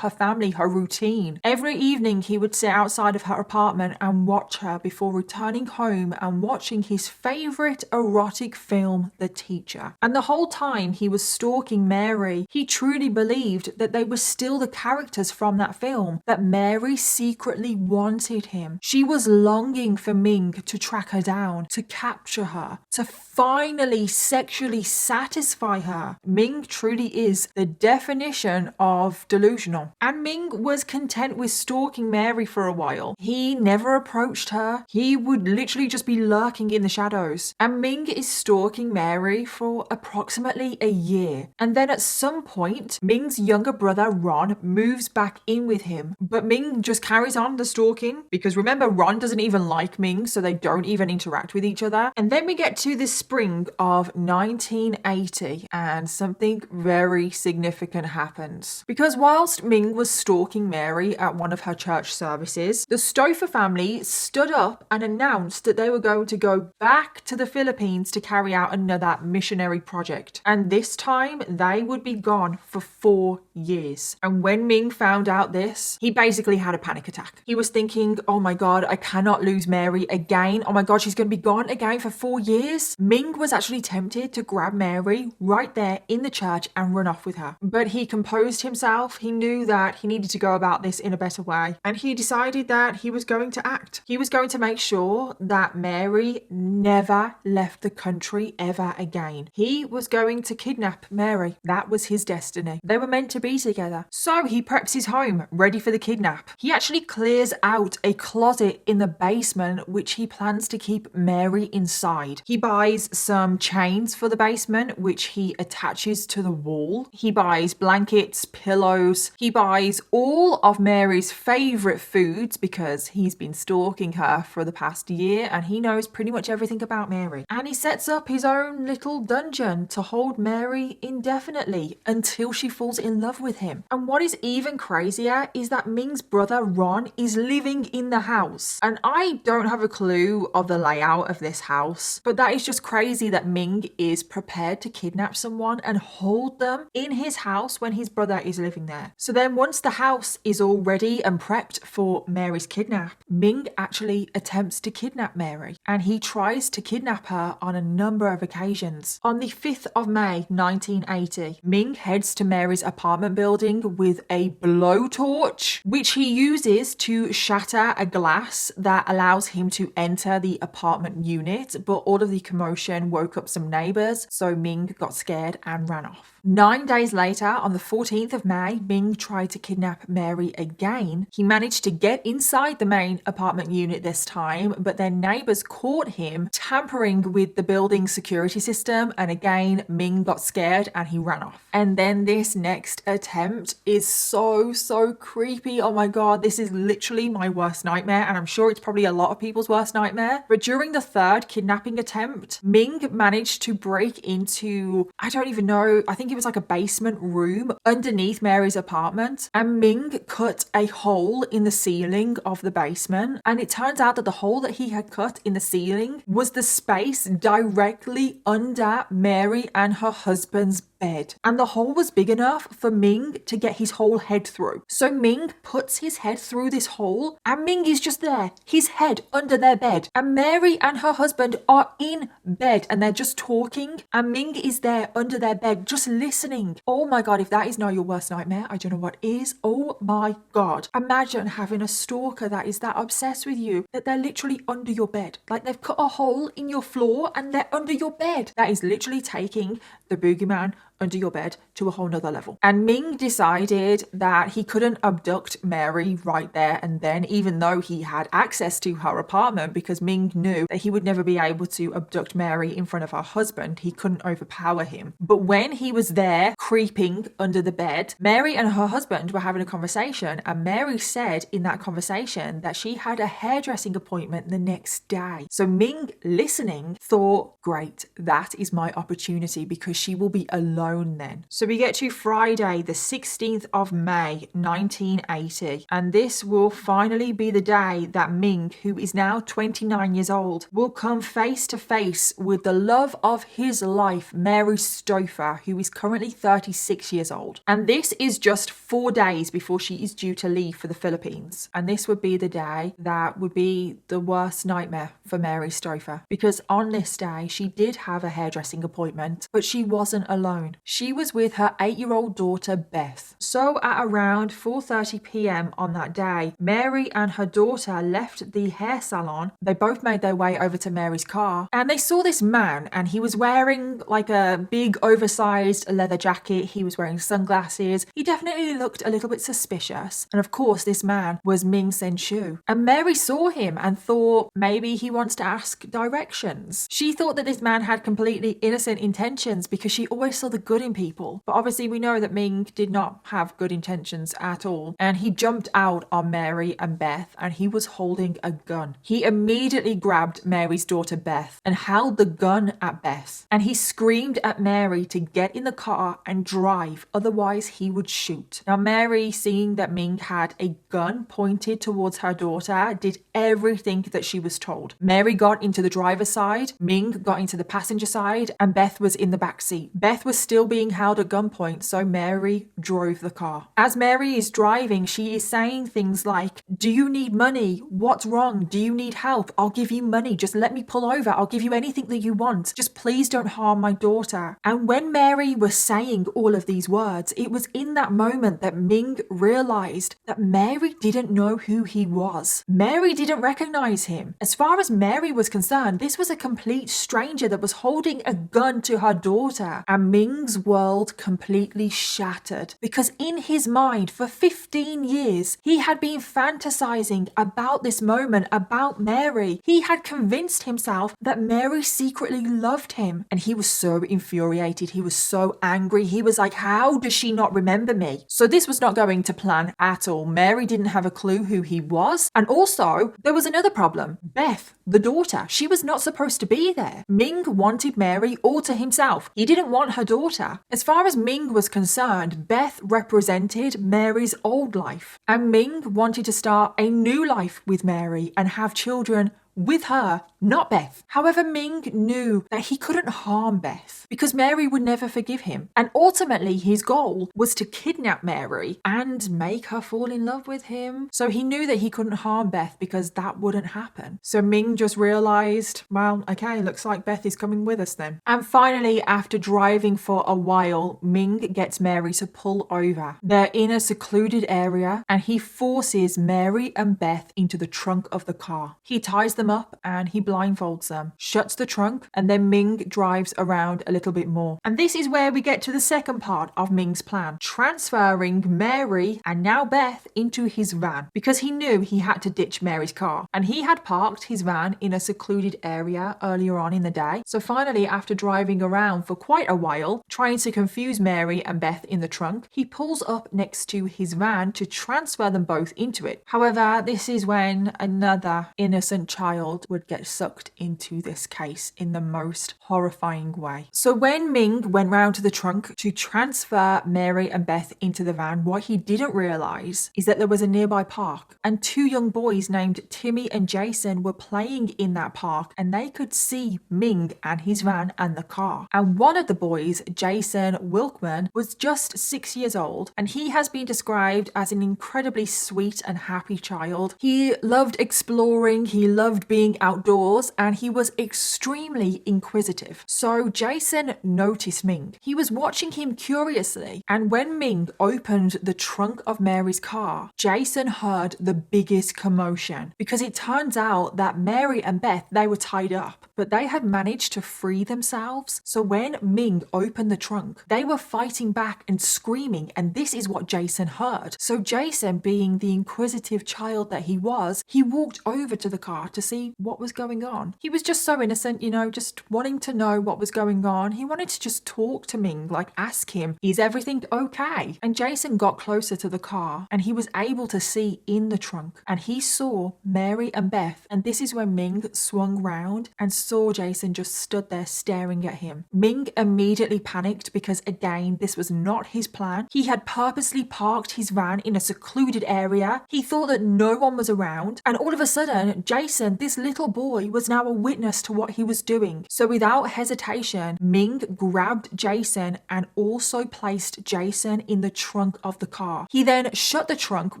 her family, her routine. Every evening he would sit outside of her apartment and watch her before returning home and watching his favorite erotic film, The Teacher. And the whole time he was stalking Mary, he truly believed that they were still the characters from that film, that Mary secretly wanted him. She was longing for Ming to track her down, to capture her, to finally sexually satisfy her. Ming truly is the definition of delusional. And Ming was content with stalking Mary for a while. He never approached her. He would literally just be lurking in the shadows. And Ming is stalking Mary for approximately a year. And then at some point, Ming's younger brother Ron moves back in with him. But Ming just carries on the stalking because remember, Ron doesn't even like Ming, so they don't even interact with each other. And then we get to the spring of 1980 and something very significant happens. Because whilst Ming was stalking Mary at one of her church services, the Stouffer family stood up and announced that they were going to go back to the Philippines to carry out another missionary project. And this time they would be gone for 4 years. And when Ming found out this, he basically had a panic attack. He was thinking, oh my God, I cannot lose Mary again. Oh my God, she's going to be gone again for 4 years. Ming was actually tempted to grab Mary right there in the church and run off with her. But he composed himself. He knew that he needed to go about this in a better way. And he decided that he was going to act. He was going to make sure that Mary never left the country ever again. He was going to kidnap Mary. That was his destiny. They were meant to be together. So he preps his home, ready for the kidnap. He actually clears out a closet in the basement, which he plans to keep Mary inside. He buys some chains for the basement, which he attaches to the wall. He buys blankets, pillows. He buys all of Mary's favorite foods because he's been stalking her for the past year and he knows pretty much everything about Mary. And he sets up his own little dungeon to hold Mary indefinitely until she falls in love with him. And what is even crazier is that Ming's brother Ron is living in the house. And I don't have a clue of the layout of this house, but that is just crazy that Ming is prepared to kidnap someone and hold them in his house when his brother is living there. So then once the house is all ready and prepped for Mary's kidnap, Ming actually attempts to kidnap Mary, and he tries to kidnap her on a number of occasions. occasions. On the 5th of May 1980, Ming heads to Mary's apartment building with a blowtorch, which he uses to shatter a glass that allows him to enter the apartment unit, but all of the commotion woke up some neighbors, so Ming got scared and ran off. 9 days later, on the 14th of May, Ming tried to kidnap Mary again. He managed to get inside the main apartment unit this time, but their neighbors caught him tampering with the building's security system, and again, Ming got scared and he ran off. And then this next attempt is so creepy. Oh my god, this is literally my worst nightmare, and I'm sure it's probably a lot of people's worst nightmare. But during the third kidnapping attempt, Ming managed to break into, I don't even know, I think it was like a basement room underneath Mary's apartment, and Ming cut a hole in the ceiling of the basement, and it turns out that the hole that he had cut in the ceiling was the space directly under Mary and her husband's bed, and the hole was big enough for Ming to get his whole head through. So Ming puts his head through this hole, and Ming is just there, his head under their bed, and Mary and her husband are in bed and they're just talking, and Ming is there under their bed just listening. Oh my god, if that is not your worst nightmare, I don't know what is. Oh my god, imagine having a stalker that is that obsessed with you that they're literally under your bed, like they've cut a hole in your floor and they're under your bed. That is literally taking the boogeyman under your bed to a whole nother level. And Ming decided that he couldn't abduct Mary right there and then, even though he had access to her apartment, because Ming knew that he would never be able to abduct Mary in front of her husband. He couldn't overpower him. But when he was there creeping under the bed, Mary and her husband were having a conversation, and Mary said in that conversation that she had a hairdressing appointment the next day. So Ming, listening, thought, great, that is my opportunity, because she will be alone then. So we get to Friday, the 16th of May, 1980, and this will finally be the day that Ming, who is now 29 years old, will come face to face with the love of his life, Mary Stouffer, who is currently 36 years old. And this is just 4 days before she is due to leave for the Philippines. And this would be the day that would be the worst nightmare for Mary Stouffer, because on this day, she did have a hairdressing appointment, but she wasn't alone. She was with her 8-year-old daughter, Beth. So at around 4:30 p.m. on that day, Mary and her daughter left the hair salon. They both made their way over to Mary's car, and they saw this man, and he was wearing like a big oversized leather jacket. He was wearing sunglasses. He definitely looked a little bit suspicious. And of course, this man was Ming Sen-shu. And Mary saw him and thought maybe he wants to ask directions. She thought that this man had completely innocent intentions because she always saw the good in people. But obviously we know that Ming did not have good intentions at all. And he jumped out on Mary and Beth, and he was holding a gun. He immediately grabbed Mary's daughter Beth and held the gun at Beth. And he screamed at Mary to get in the car and drive, otherwise he would shoot. Now Mary, seeing that Ming had a gun pointed towards her daughter, did everything that she was told. Mary got into the driver's side, Ming got into the passenger side, and Beth was in the back seat. Beth was still being held at gunpoint, so Mary drove the car. As Mary is driving, she is saying things like, "Do you need money? What's wrong? Do you need help? I'll give you money. Just let me pull over. I'll give you anything that you want. Just please don't harm my daughter." And when Mary was saying all of these words, it was in that moment that Ming realized that Mary didn't know who he was. Mary didn't recognize him. As far as Mary was concerned, this was a complete stranger that was holding a gun to her daughter. And Ming's world completely shattered, because in his mind for 15 years, he had been fantasizing about this moment, about Mary. He had convinced himself that Mary secretly loved him, and he was so infuriated. He was so angry. He was like, how does she not remember me? So this was not going to plan at all. Mary didn't have a clue who he was. And also, there was another problem. Beth, the daughter, she was not supposed to be there. Ming wanted Mary all to himself. He didn't want her daughter. As far as Ming was concerned, Beth represented Mary's old life. And Ming wanted to start a new life with Mary and have children with her, not Beth. However, Ming knew that he couldn't harm Beth because Mary would never forgive him. And ultimately, his goal was to kidnap Mary and make her fall in love with him. So he knew that he couldn't harm Beth because that wouldn't happen. So Ming just realized, well, okay, looks like Beth is coming with us then. And finally, after driving for a while, Ming gets Mary to pull over. They're in a secluded area and he forces Mary and Beth into the trunk of the car. He ties them up and he blindfolds them, shuts the trunk, and then Ming drives around a little bit more. And this is where we get to the second part of Ming's plan, transferring Mary and now Beth into his van because he knew he had to ditch Mary's car. And he had parked his van in a secluded area earlier on in the day. So finally, after driving around for quite a while, trying to confuse Mary and Beth in the trunk, he pulls up next to his van to transfer them both into it. However, this is when another innocent child would get sucked into this case in the most horrifying way. So when Ming went round to the trunk to transfer Mary and Beth into the van, what he didn't realize is that there was a nearby park and two young boys named Timmy and Jason were playing in that park and they could see Ming and his van and the car. And one of the boys, Jason Wilkman, was just 6 years old and he has been described as an incredibly sweet and happy child. He loved exploring, he loved being outdoors, and he was extremely inquisitive. So Jason noticed Ming. He was watching him curiously, and when Ming opened the trunk of Mary's car, Jason heard the biggest commotion because it turns out that Mary and Beth, they were tied up, but they had managed to free themselves. So when Ming opened the trunk, they were fighting back and screaming, and this is what Jason heard. So Jason, being the inquisitive child that he was, he walked over to the car to see what was going on. He was just so innocent, just wanting to know what was going on. He wanted to just talk to Ming, like ask him, is everything okay? And Jason got closer to the car and he was able to see in the trunk and he saw Mary and Beth. And this is when Ming swung round and saw Jason just stood there staring at him. Ming immediately panicked because again, this was not his plan. He had purposely parked his van in a secluded area. He thought that no one was around, and all of a sudden, Jason, this little boy, was now a witness to what he was doing. So without hesitation, Ming grabbed Jason and also placed Jason in the trunk of the car. He then shut the trunk,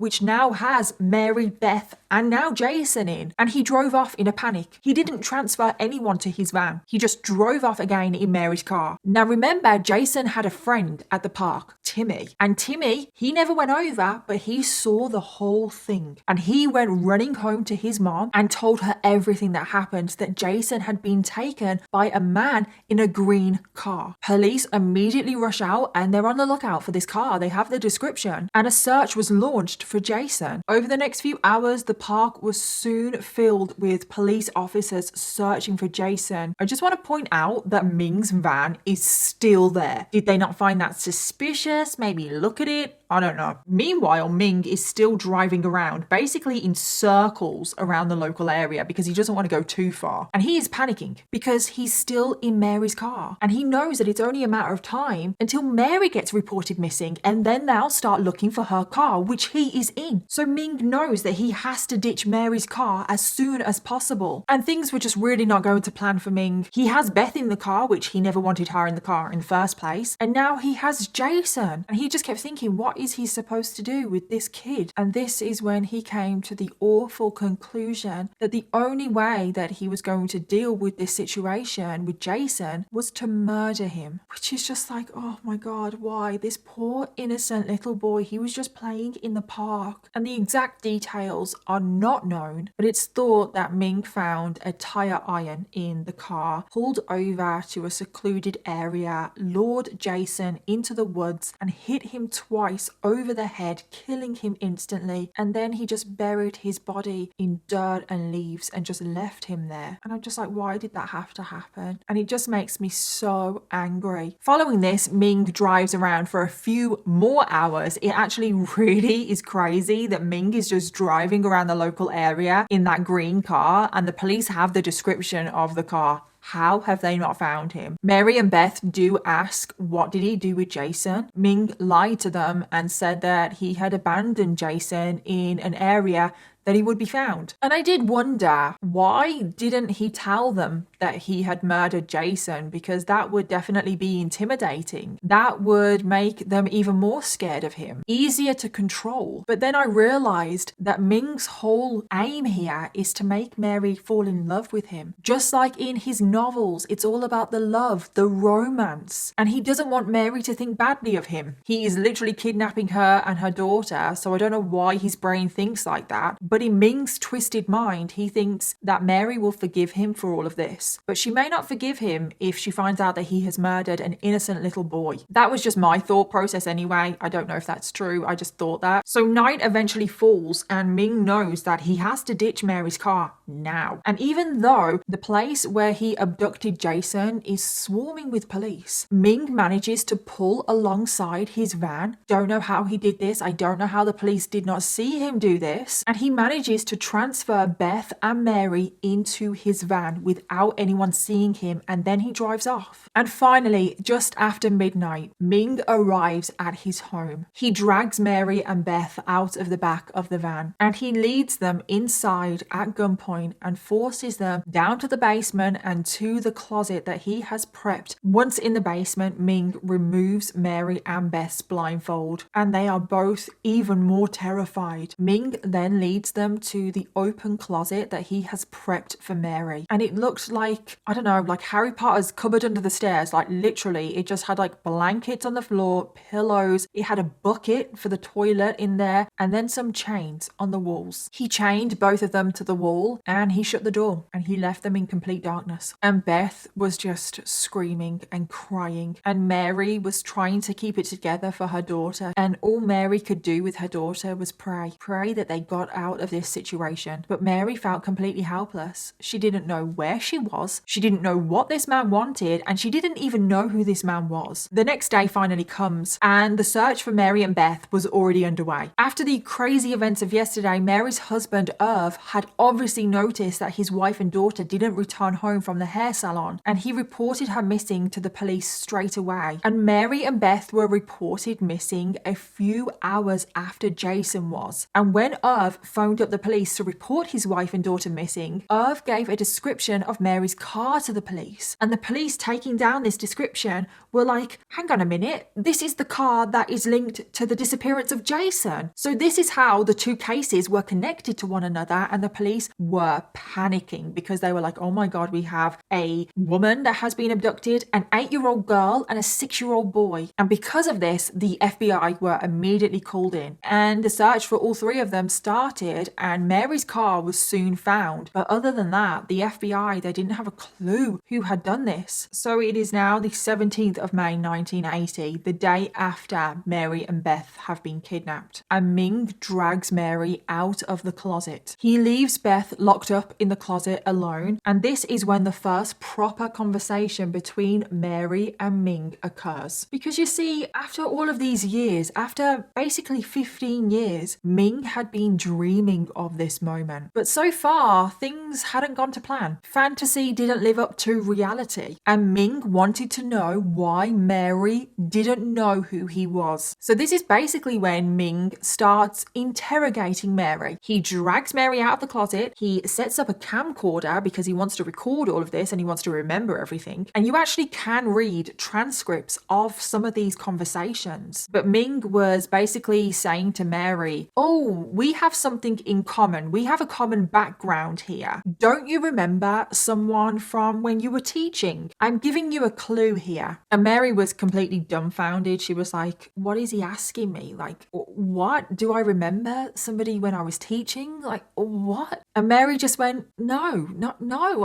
which now has Mary, Beth, and now Jason in, and he drove off in a panic. He didn't transfer anyone to his van. He just drove off again in Mary's car. Now remember, Jason had a friend at the park, Timmy. And Timmy, he never went over, but he saw the whole thing. And he went running home to his mom and told her everything that happened, that Jason had been taken by a man in a green car. Police immediately rush out and they're on the lookout for this car. They have the description and a search was launched for Jason. Over the next few hours, the park was soon filled with police officers searching for Jason. I just want to point out that Ming's van is still there. Did they not find that suspicious? Maybe look at it? I don't know. Meanwhile, Ming is still driving around, basically in circles around the local area because he doesn't want to go too far. And he is panicking because he's still in Mary's car. And he knows that it's only a matter of time until Mary gets reported missing and then they'll start looking for her car, which he is in. So Ming knows that he has to ditch Mary's car as soon as possible. And things were just really not going to plan for Ming. He has Beth in the car, which he never wanted her in the car in the first place. And now he has Jason. And he just kept thinking, what is he supposed to do with this kid? And this is when he came to the awful conclusion that the only way that he was going to deal with this situation with Jason was to murder him, which is just like, oh my God, why? This poor innocent little boy, he was just playing in the park. And the exact details are not known, but it's thought that Ming found a tire iron in the car, pulled over to a secluded area, lured Jason into the woods and hit him twice over the head, killing him instantly. And then he just buried his body in dirt and leaves and just left him there. And I'm just like, why did that have to happen? And it just makes me so angry. Following this, Ming drives around for a few more hours. It actually really is crazy that Ming is just driving around the local area in that green car and the police have the description of the car. How have they not found him? Mary and Beth do ask, what did he do with Jason? Ming lied to them and said that he had abandoned Jason in an area that he would be found. And I did wonder, why didn't he tell them that he had murdered Jason? Because that would definitely be intimidating. That would make them even more scared of him, easier to control. But then I realized that Ming's whole aim here is to make Mary fall in love with him. Just like in his novels, it's all about the love, the romance. And he doesn't want Mary to think badly of him. He is literally kidnapping her and her daughter, so I don't know why his brain thinks like that. But in Ming's twisted mind, he thinks that Mary will forgive him for all of this. But she may not forgive him if she finds out that he has murdered an innocent little boy. That was just my thought process anyway. I don't know if that's true. I just thought that. So night eventually falls and Ming knows that he has to ditch Mary's car now. And even though the place where he abducted Jason is swarming with police, Ming manages to pull alongside his van. Don't know how he did this. I don't know how the police did not see him do this. And he manages to transfer Beth and Mary into his van without anyone seeing him, and then he drives off. And finally, just after midnight, Ming arrives at his home. He drags Mary and Beth out of the back of the van and he leads them inside at gunpoint and forces them down to the basement and to the closet that he has prepped. Once in the basement, Ming removes Mary and Beth's blindfold and they are both even more terrified. Ming then leads them to the open closet that he has prepped for Mary, and it looked like, I don't know, like Harry Potter's cupboard under the stairs. Like literally, it just had like blankets on the floor, pillows, it had a bucket for the toilet in there, and then some chains on the walls. He chained both of them to the wall and he shut the door and he left them in complete darkness. And Beth was just screaming and crying, and Mary was trying to keep it together for her daughter, and all Mary could do with her daughter was pray that they got out of this situation. But Mary felt completely helpless. She didn't know where she was, she didn't know what this man wanted, and she didn't even know who this man was. The next day finally comes and the search for Mary and Beth was already underway. After the crazy events of yesterday, Mary's husband Irv had obviously noticed that his wife and daughter didn't return home from the hair salon, and he reported her missing to the police straight away. And Mary and Beth were reported missing a few hours after Jason was. And when Irv phoned up the police to report his wife and daughter missing, Irv gave a description of Mary's car to the police, and the police taking down this description were like, hang on a minute, this is the car that is linked to the disappearance of Jason. So this is how the two cases were connected to one another, and the police were panicking because they were like, oh my god, we have a woman that has been abducted, an 8-year-old girl and a 6-year-old boy. And because of this, the FBI were immediately called in and the search for all three of them started, and Mary's car was soon found. But other than that, the FBI, they didn't have a clue who had done this. So it is now the 17th of May 1980, the day after Mary and Beth have been kidnapped, and Ming drags Mary out of the closet. He leaves Beth locked up in the closet alone, and this is when the first proper conversation between Mary and Ming occurs. Because you see, after all of these years, after basically 15 years, Ming had been dreaming of this moment. But so far, things hadn't gone to plan. Fantasy didn't live up to reality, and Ming wanted to know why Mary didn't know who he was. So this is basically when Ming starts interrogating Mary. He drags Mary out of the closet, he sets up a camcorder because he wants to record all of this and he wants to remember everything. And you actually can read transcripts of some of these conversations. But Ming was basically saying to Mary, oh, we have something in common. We have a common background here. Don't you remember someone from when you were teaching? I'm giving you a clue here. And Mary was completely dumbfounded. She was like, what is he asking me? Like, what? Do I remember somebody when I was teaching? Like, what? And Mary just went, no,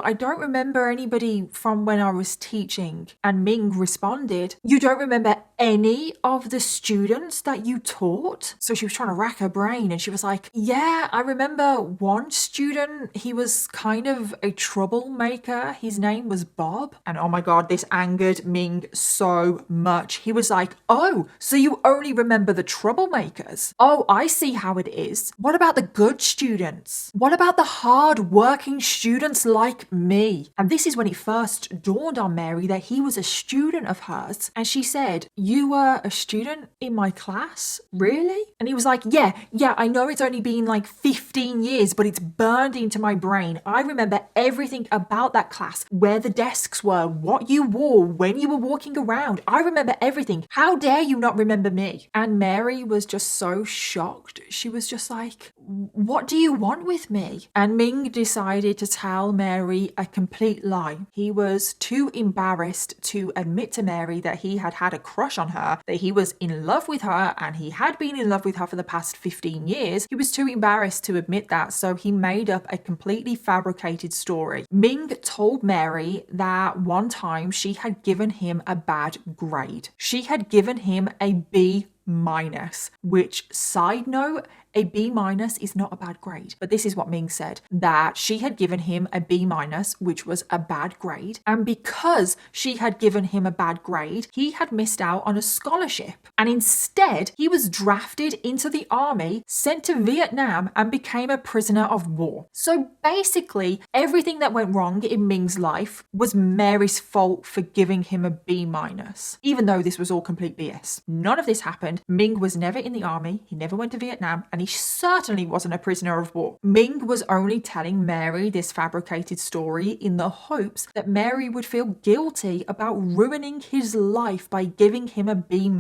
I don't remember anybody from when I was teaching. And Ming responded, you don't remember any of the students that you taught? So she was trying to rack her brain and she was like, yeah, I remember one student. He was kind of a troublemaker. His name was Bob. And oh my god, this angered Ming so much. He was like, oh, so you only remember the troublemakers? Oh, I see how it is. What about the good students? What about the hard-working students like me? And this is when it first dawned on Mary that he was a student of hers. And she said, you were a student in my class? Really? And he was like, yeah, I know it's only been like 15 years, but it's burned into my brain. I remember everything about that class, where the desks were, what you wore, when you were walking around. I remember everything. How dare you not remember me? And Mary was just so shocked. She was just like, what do you want with me? And Ming decided to tell Mary a complete lie. He was too embarrassed to admit to Mary that he had had a crush on her, that he was in love with her, and he had been in love with her for the past 15 years. He was too embarrassed to admit that, so he made up a completely fabricated story. Ming told Mary that one time she had given him a bad grade. She had given him a B-, which, side note, a B- is not a bad grade. But this is what Ming said, that she had given him a B-, which was a bad grade. And because she had given him a bad grade, he had missed out on a scholarship. And instead, he was drafted into the army, sent to Vietnam, and became a prisoner of war. So basically, everything that went wrong in Ming's life was Mary's fault for giving him a B-, even though this was all complete BS. None of this happened. Ming was never in the army, he never went to Vietnam, and he certainly wasn't a prisoner of war. Ming was only telling Mary this fabricated story in the hopes that Mary would feel guilty about ruining his life by giving him a B-.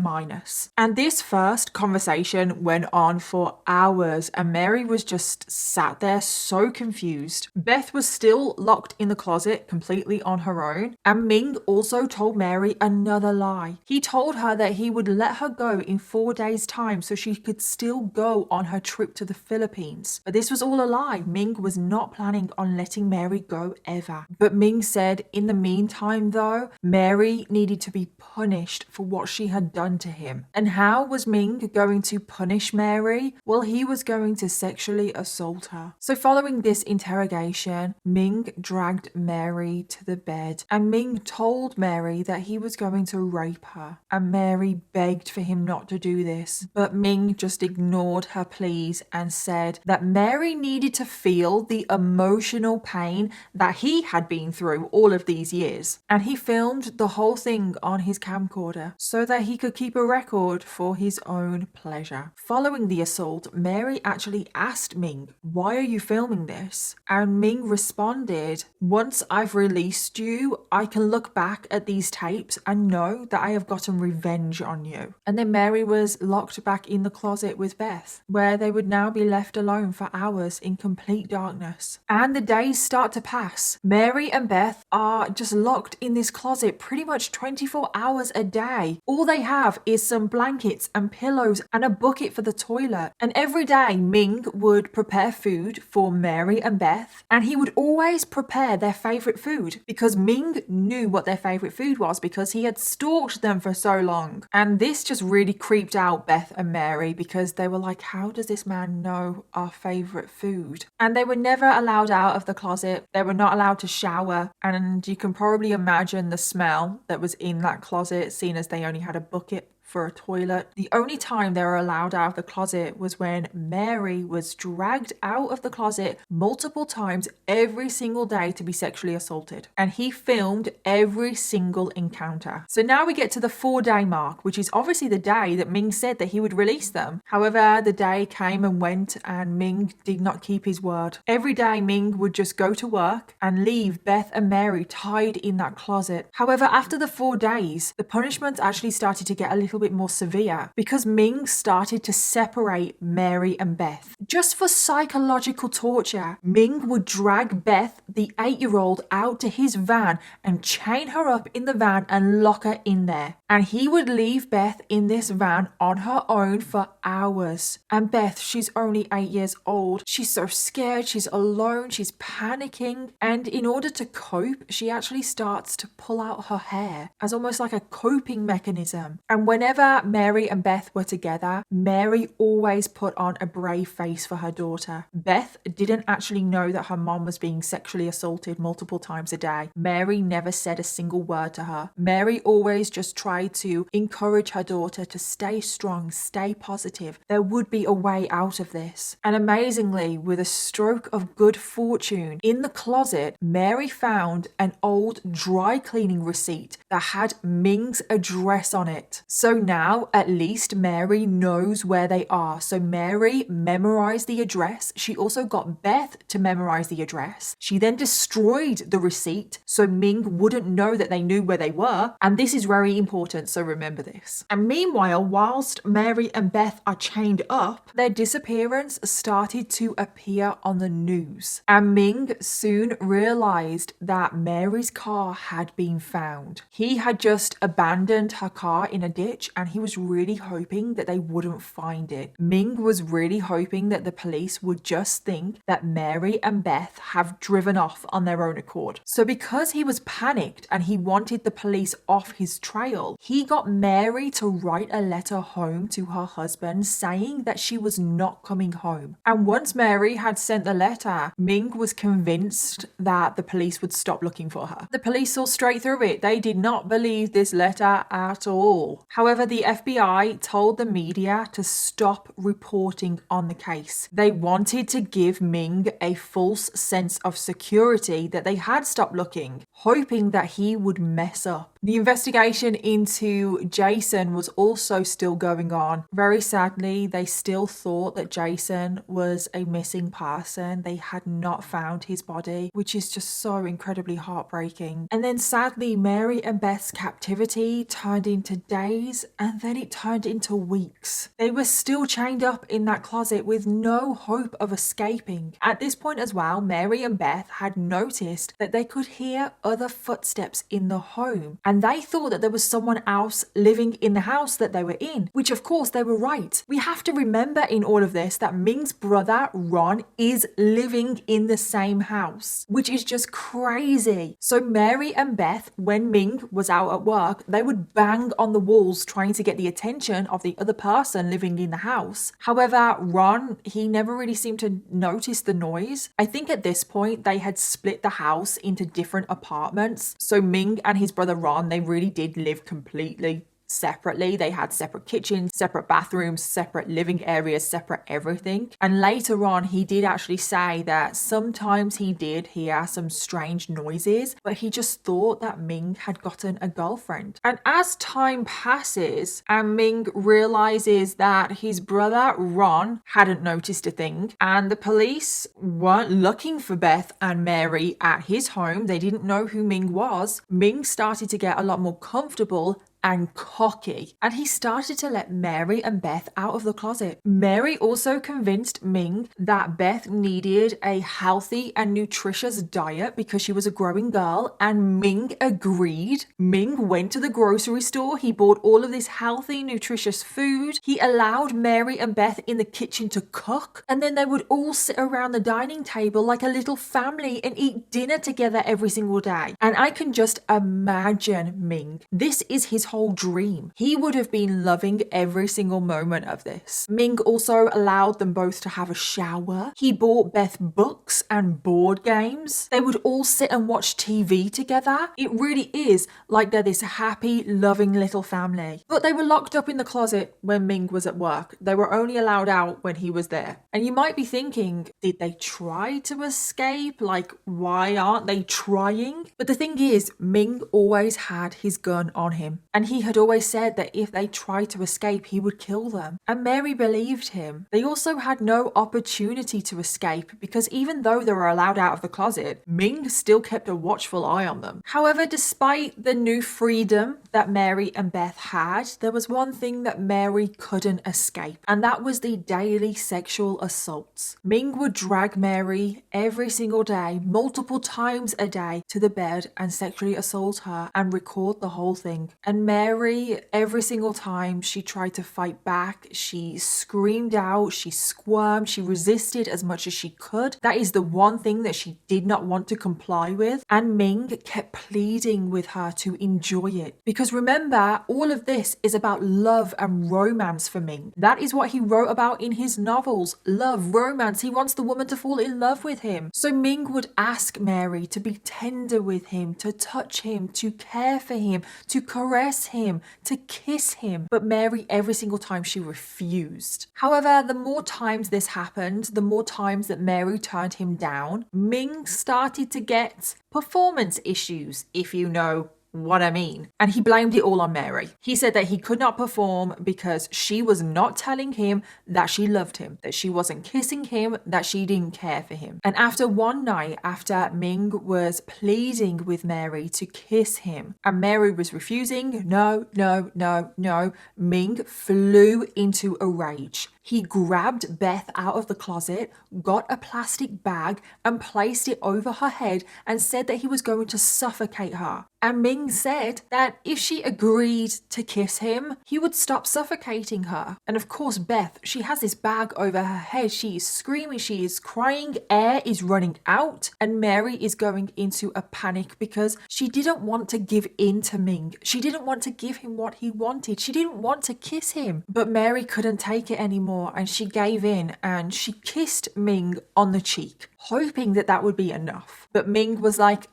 And this first conversation went on for hours, and Mary was just sat there so confused. Beth was still locked in the closet completely on her own, and Ming also told Mary another lie. He told her that he would let her go in 4 days' time so she could still go on her trip to the Philippines. But this was all a lie. Ming was not planning on letting Mary go ever. But Ming said in the meantime though, Mary needed to be punished for what she had done to him. And how was Ming going to punish Mary? Well, he was going to sexually assault her. So following this interrogation, Ming dragged Mary to the bed, and Ming told Mary that he was going to rape her. And Mary begged for him not to do this, but Ming just ignored her pleas and said that Mary needed to feel the emotional pain that he had been through all of these years. And he filmed the whole thing on his camcorder so that he could keep a record for his own pleasure. Following the assault, Mary actually asked Ming, "Why are you filming this?" And Ming responded, "Once I've released you, I can look back at these tapes and know that I have gotten revenge on you." And then Mary was locked back in the closet with Beth, where they would now be left alone for hours in complete darkness. And the days start to pass. Mary and Beth are just locked in this closet pretty much 24 hours a day. All they have is some blankets and pillows and a bucket for the toilet. And every day Ming would prepare food for Mary and Beth, and he would always prepare their favorite food because Ming knew what their favorite food was because he had stalked them for so long. And this just really creeped out Beth and Mary because they were like, how does this man know our favorite food? And they were never allowed out of the closet. They were not allowed to shower. And you can probably imagine the smell that was in that closet, seeing as they only had a bucket for a toilet. The only time they were allowed out of the closet was when Mary was dragged out of the closet multiple times every single day to be sexually assaulted. And he filmed every single encounter. So now we get to the 4-day mark, which is obviously the day that Ming said that he would release them. However, the day came and went and Ming did not keep his word. Every day Ming would just go to work and leave Beth and Mary tied in that closet. However, after the 4 days, the punishments actually started to get a little bit more severe because Ming started to separate Mary and Beth. Just for psychological torture, Ming would drag Beth, the 8-year-old, out to his van and chain her up in the van and lock her in there. And he would leave Beth in this van on her own for hours. And Beth, she's only 8 years old. She's so scared, she's alone, she's panicking. And in order to cope, she actually starts to pull out her hair as almost like a coping mechanism. And whenever Mary and Beth were together, Mary always put on a brave face for her daughter. Beth didn't actually know that her mom was being sexually assaulted multiple times a day. Mary never said a single word to her. Mary always just tried to encourage her daughter to stay strong, stay positive. There would be a way out of this. And amazingly, with a stroke of good fortune, in the closet, Mary found an old dry cleaning receipt that had Ming's address on it. So now at least Mary knows where they are. So Mary memorized the address. She also got Beth to memorize the address. She then destroyed the receipt so Ming wouldn't know that they knew where they were. And this is very important, so remember this. And meanwhile, whilst Mary and Beth are chained up, their disappearance started to appear on the news. And Ming soon realized that Mary's car had been found. He had just abandoned her car in a ditch and he was really hoping that they wouldn't find it. Ming was really hoping that the police would just think that Mary and Beth have driven off on their own accord. So because he was panicked and he wanted the police off his trail, he got Mary to write a letter home to her husband saying that she was not coming home. And once Mary had sent the letter, Ming was convinced that the police would stop looking for her. The police saw straight through it. They did not believe this letter at all. However, the FBI told the media to stop reporting on the case. They wanted to give Ming a false sense of security that they had stopped looking, hoping that he would mess up. The investigation into Jason was also still going on. Very sadly, they still thought that Jason was a missing person. They had not found his body, which is just so incredibly heartbreaking. And then sadly, Mary and Beth's captivity turned into days and then it turned into weeks. They were still chained up in that closet with no hope of escaping. At this point as well, Mary and Beth had noticed that they could hear other footsteps in the home and they thought that there was someone else living in the house that they were in, which of course they were right. We have to remember in all of this that Ming's brother Ron is living in the same house, which is just crazy. So Mary and Beth, when Ming was out at work, they would bang on the walls trying to get the attention of the other person living in the house. However, Ron, he never really seemed to notice the noise. I think at this point they had split the house into different apartments. So Ming and his brother Ron, they really did live completely separately. They had separate kitchens, separate bathrooms, separate living areas, separate everything. And later on, he did actually say that sometimes he did hear some strange noises, but he just thought that Ming had gotten a girlfriend. And as time passes and Ming realizes that his brother Ron hadn't noticed a thing and the police weren't looking for Beth and Mary at his home, they didn't know who Ming was, Ming started to get a lot more comfortable and cocky, and he started to let Mary and Beth out of the closet. Mary also convinced Ming that Beth needed a healthy and nutritious diet because she was a growing girl, and Ming agreed. Ming went to the grocery store, he bought all of this healthy, nutritious food, he allowed Mary and Beth in the kitchen to cook, and then they would all sit around the dining table like a little family and eat dinner together every single day. And I can just imagine Ming. This is his whole dream. He would have been loving every single moment of this. Ming also allowed them both to have a shower. He bought Beth books and board games. They would all sit and watch TV together. It really is like they're this happy, loving little family. But they were locked up in the closet when Ming was at work. They were only allowed out when he was there. And you might be thinking, did they try to escape? Like, why aren't they trying? But the thing is, Ming always had his gun on him. And he had always said that if they tried to escape, he would kill them. And Mary believed him. They also had no opportunity to escape because even though they were allowed out of the closet, Ming still kept a watchful eye on them. However, despite the new freedom that Mary and Beth had, there was one thing that Mary couldn't escape, and that was the daily sexual assaults. Ming would drag Mary every single day, multiple times a day, to the bed and sexually assault her and record the whole thing. And Mary, every single time she tried to fight back, she screamed out, she squirmed, she resisted as much as she could. That is the one thing that she did not want to comply with. And Ming kept pleading with her to enjoy it. Because remember, all of this is about love and romance for Ming. That is what he wrote about in his novels. Love, romance. He wants the woman to fall in love with him. So Ming would ask Mary to be tender with him, to touch him, to care for him, to caress him, to kiss him. But Mary, every single time, she refused. However, the more times this happened, the more times that Mary turned him down, Ming started to get performance issues, if you know what I mean. And he blamed it all on Mary. He said that he could not perform because she was not telling him that she loved him, that she wasn't kissing him, that she didn't care for him. And after one night, after Ming was pleading with Mary to kiss him, and Mary was refusing, no, no, no, no, Ming flew into a rage. He grabbed Beth out of the closet, got a plastic bag and placed it over her head and said that he was going to suffocate her. And Ming said that if she agreed to kiss him, he would stop suffocating her. And of course, Beth, she has this bag over her head. She is screaming, she is crying, air is running out, and Mary is going into a panic because she didn't want to give in to Ming. She didn't want to give him what he wanted. She didn't want to kiss him. But Mary couldn't take it anymore and she gave in and she kissed Ming on the cheek, hoping that that would be enough. But Ming was like,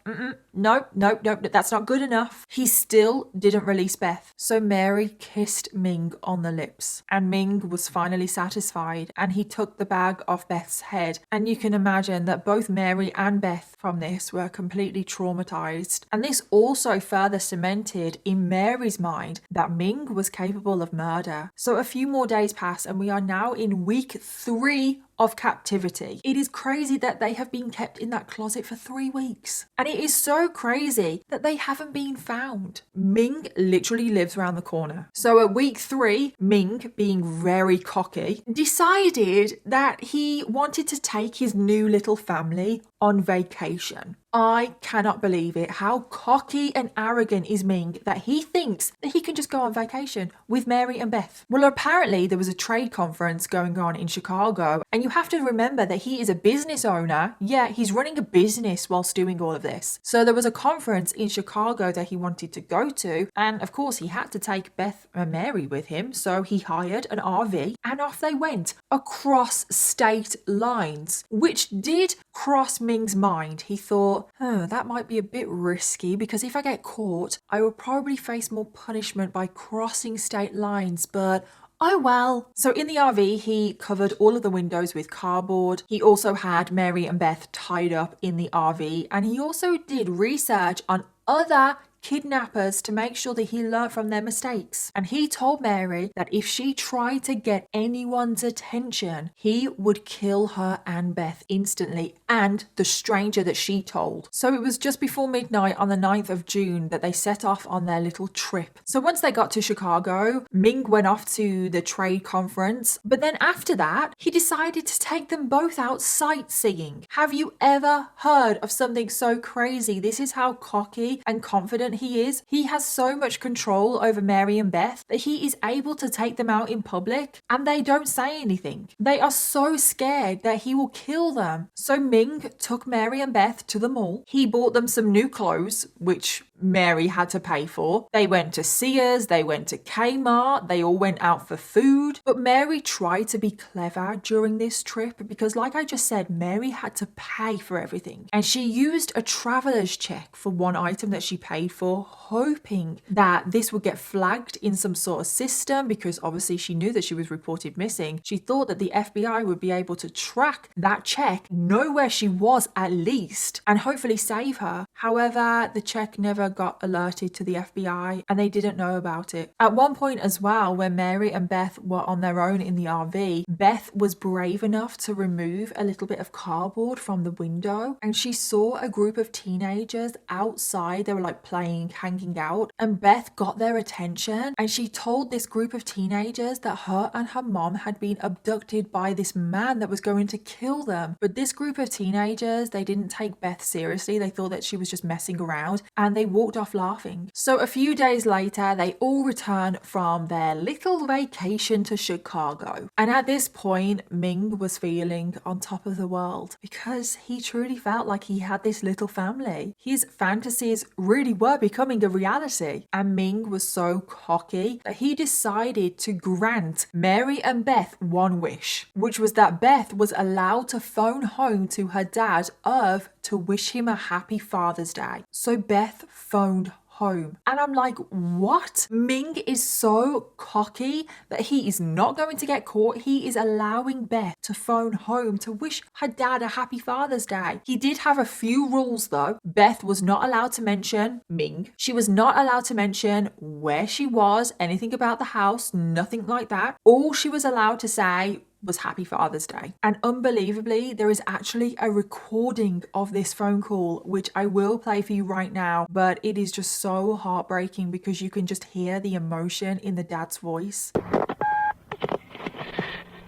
no, that's not good enough. He still didn't release Beth. So Mary kissed Ming on the lips and Ming was finally satisfied and he took the bag off Beth's head. And you can imagine that both Mary and Beth from this were completely traumatized. And this also further cemented in Mary's mind that Ming was capable of murder. So a few more days pass and we are now in week 3 of captivity. It is crazy that they have been kept in that closet for 3 weeks. And it is so crazy that they haven't been found. Ming literally lives around the corner. So at week 3, Ming, being very cocky, decided that he wanted to take his new little family on vacation. I cannot believe it. How cocky and arrogant is Ming that he thinks that he can just go on vacation with Mary and Beth. Well, apparently there was a trade conference going on in Chicago, and you have to remember that he is a business owner. Yeah, he's running a business whilst doing all of this. So there was a conference in Chicago that he wanted to go to, and of course he had to take Beth and Mary with him, so he hired an RV and off they went across state lines, which did cross Ming's mind. He thought, that might be a bit risky because if I get caught, I will probably face more punishment by crossing state lines, but oh well. So in the RV, he covered all of the windows with cardboard. He also had Mary and Beth tied up in the RV, and he also did research on other kidnappers to make sure that he learned from their mistakes. And he told Mary that if she tried to get anyone's attention, he would kill her and Beth instantly, and the stranger that she told. So it was just before midnight on the 9th of June that they set off on their little trip. So once they got to Chicago, Ming went off to the trade conference, but then after that, he decided to take them both out sightseeing. Have you ever heard of something so crazy? This is how cocky and confident he is. He has so much control over Mary and Beth that he is able to take them out in public and they don't say anything. They are so scared that he will kill them. So Ming took Mary and Beth to the mall. He bought them some new clothes, which Mary had to pay for. They went to Sears, they went to Kmart, they all went out for food. But Mary tried to be clever during this trip because, like I just said, Mary had to pay for everything. And she used a traveler's check for one item that she paid for, hoping that this would get flagged in some sort of system because obviously she knew that she was reported missing. She thought that the FBI would be able to track that check, know where she was at least, and hopefully save her. However, the check never got alerted to the FBI and they didn't know about it. At one point as well, when Mary and Beth were on their own in the RV, Beth was brave enough to remove a little bit of cardboard from the window and she saw a group of teenagers outside. They were like playing, hanging out, and Beth got their attention and she told this group of teenagers that her and her mom had been abducted by this man that was going to kill them. But this group of teenagers, they didn't take Beth seriously. They thought that she was just messing around and they walked off laughing. So a few days later, they all returned from their little vacation to Chicago. And at this point, Ming was feeling on top of the world because he truly felt like he had this little family. His fantasies really were becoming a reality. And Ming was so cocky that he decided to grant Mary and Beth one wish, which was that Beth was allowed to phone home to her dad, Irv, to wish him a happy Father's Day. So Beth phoned home. And I'm like, what? Ming is so cocky that he is not going to get caught. He is allowing Beth to phone home to wish her dad a happy Father's Day. He did have a few rules though. Beth was not allowed to mention Ming. She was not allowed to mention where she was, anything about the house, nothing like that. All she was allowed to say was Happy Father's Day. And unbelievably, there is actually a recording of this phone call, which I will play for you right now, but it is just so heartbreaking because you can just hear the emotion in the dad's voice.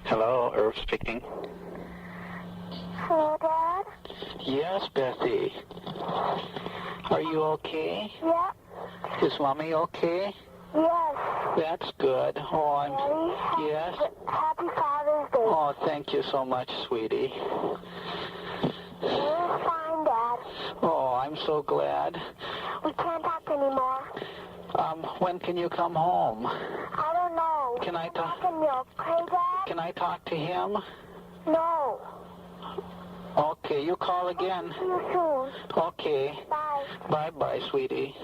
Hello, Irv speaking. Hello, Dad? Yes, Bethy. Are you okay? Yeah? Is Mommy okay? Yes. That's good. Oh, Daddy? yes? Happy Father's Day. Oh, thank you so much, sweetie. You're fine, Dad. Oh, I'm so glad. We can't talk anymore. When can you come home? I don't know. Can I talk? Talking to you, okay, Dad? Can I talk to him? No. Okay, you call again. See you soon. Okay. Bye. Bye-bye, sweetie.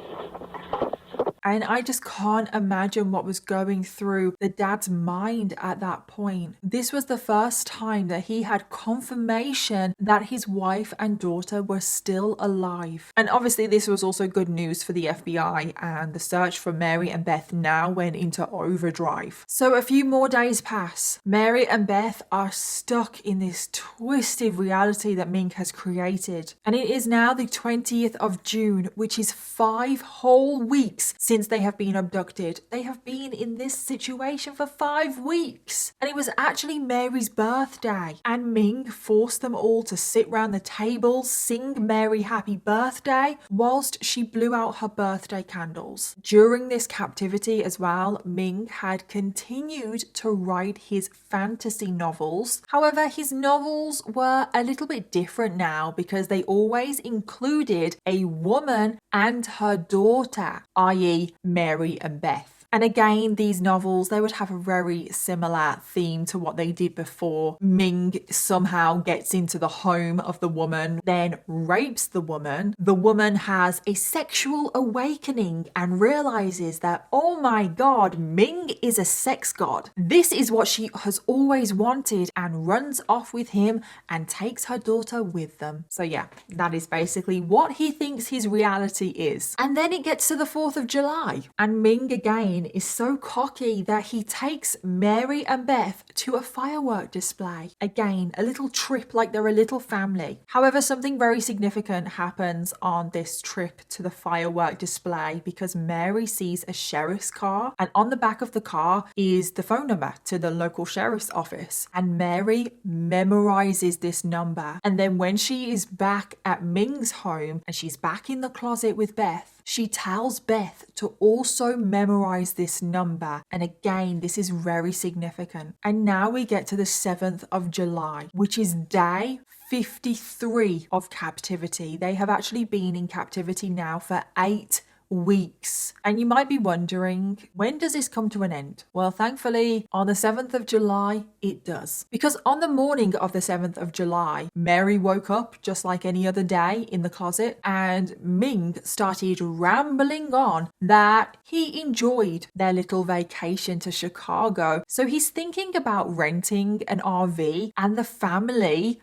And I just can't imagine what was going through the dad's mind at that point. This was the first time that he had confirmation that his wife and daughter were still alive. And obviously this was also good news for the FBI, and the search for Mary and Beth now went into overdrive. So a few more days pass. Mary and Beth are stuck in this twisted reality that Ming has created. And it is now the 20th of June, which is 5 whole weeks since they have been abducted. They have been in this situation for 5 weeks. And it was actually Mary's birthday. And Ming forced them all to sit round the table, sing Mary happy birthday, whilst she blew out her birthday candles. During this captivity as well, Ming had continued to write his fantasy novels. However, his novels were a little bit different now because they always included a woman and her daughter, i.e. Mary and Beth. And again, these novels, they would have a very similar theme to what they did before. Ming somehow gets into the home of the woman, then rapes the woman. The woman has a sexual awakening and realizes that, oh my God, Ming is a sex god. This is what she has always wanted, and runs off with him and takes her daughter with them. So yeah, that is basically what he thinks his reality is. And then it gets to the 4th of July, and Ming again is so cocky that he takes Mary and Beth to a firework display. Again, a little trip like they're a little family. However, something very significant happens on this trip to the firework display because Mary sees a sheriff's car, and on the back of the car is the phone number to the local sheriff's office. And Mary memorizes this number. And then when she is back at Ming's home and she's back in the closet with Beth, she tells Beth to also memorize this number. And again, this is very significant. And now we get to the 7th of July, which is day 53 of captivity. They have actually been in captivity now for 8 weeks. And you might be wondering, when does this come to an end? Well, thankfully, on the 7th of July, it does. Because on the morning of the 7th of July, Mary woke up just like any other day in the closet, and Ming started rambling on that he enjoyed their little vacation to Chicago. So he's thinking about renting an RV and the family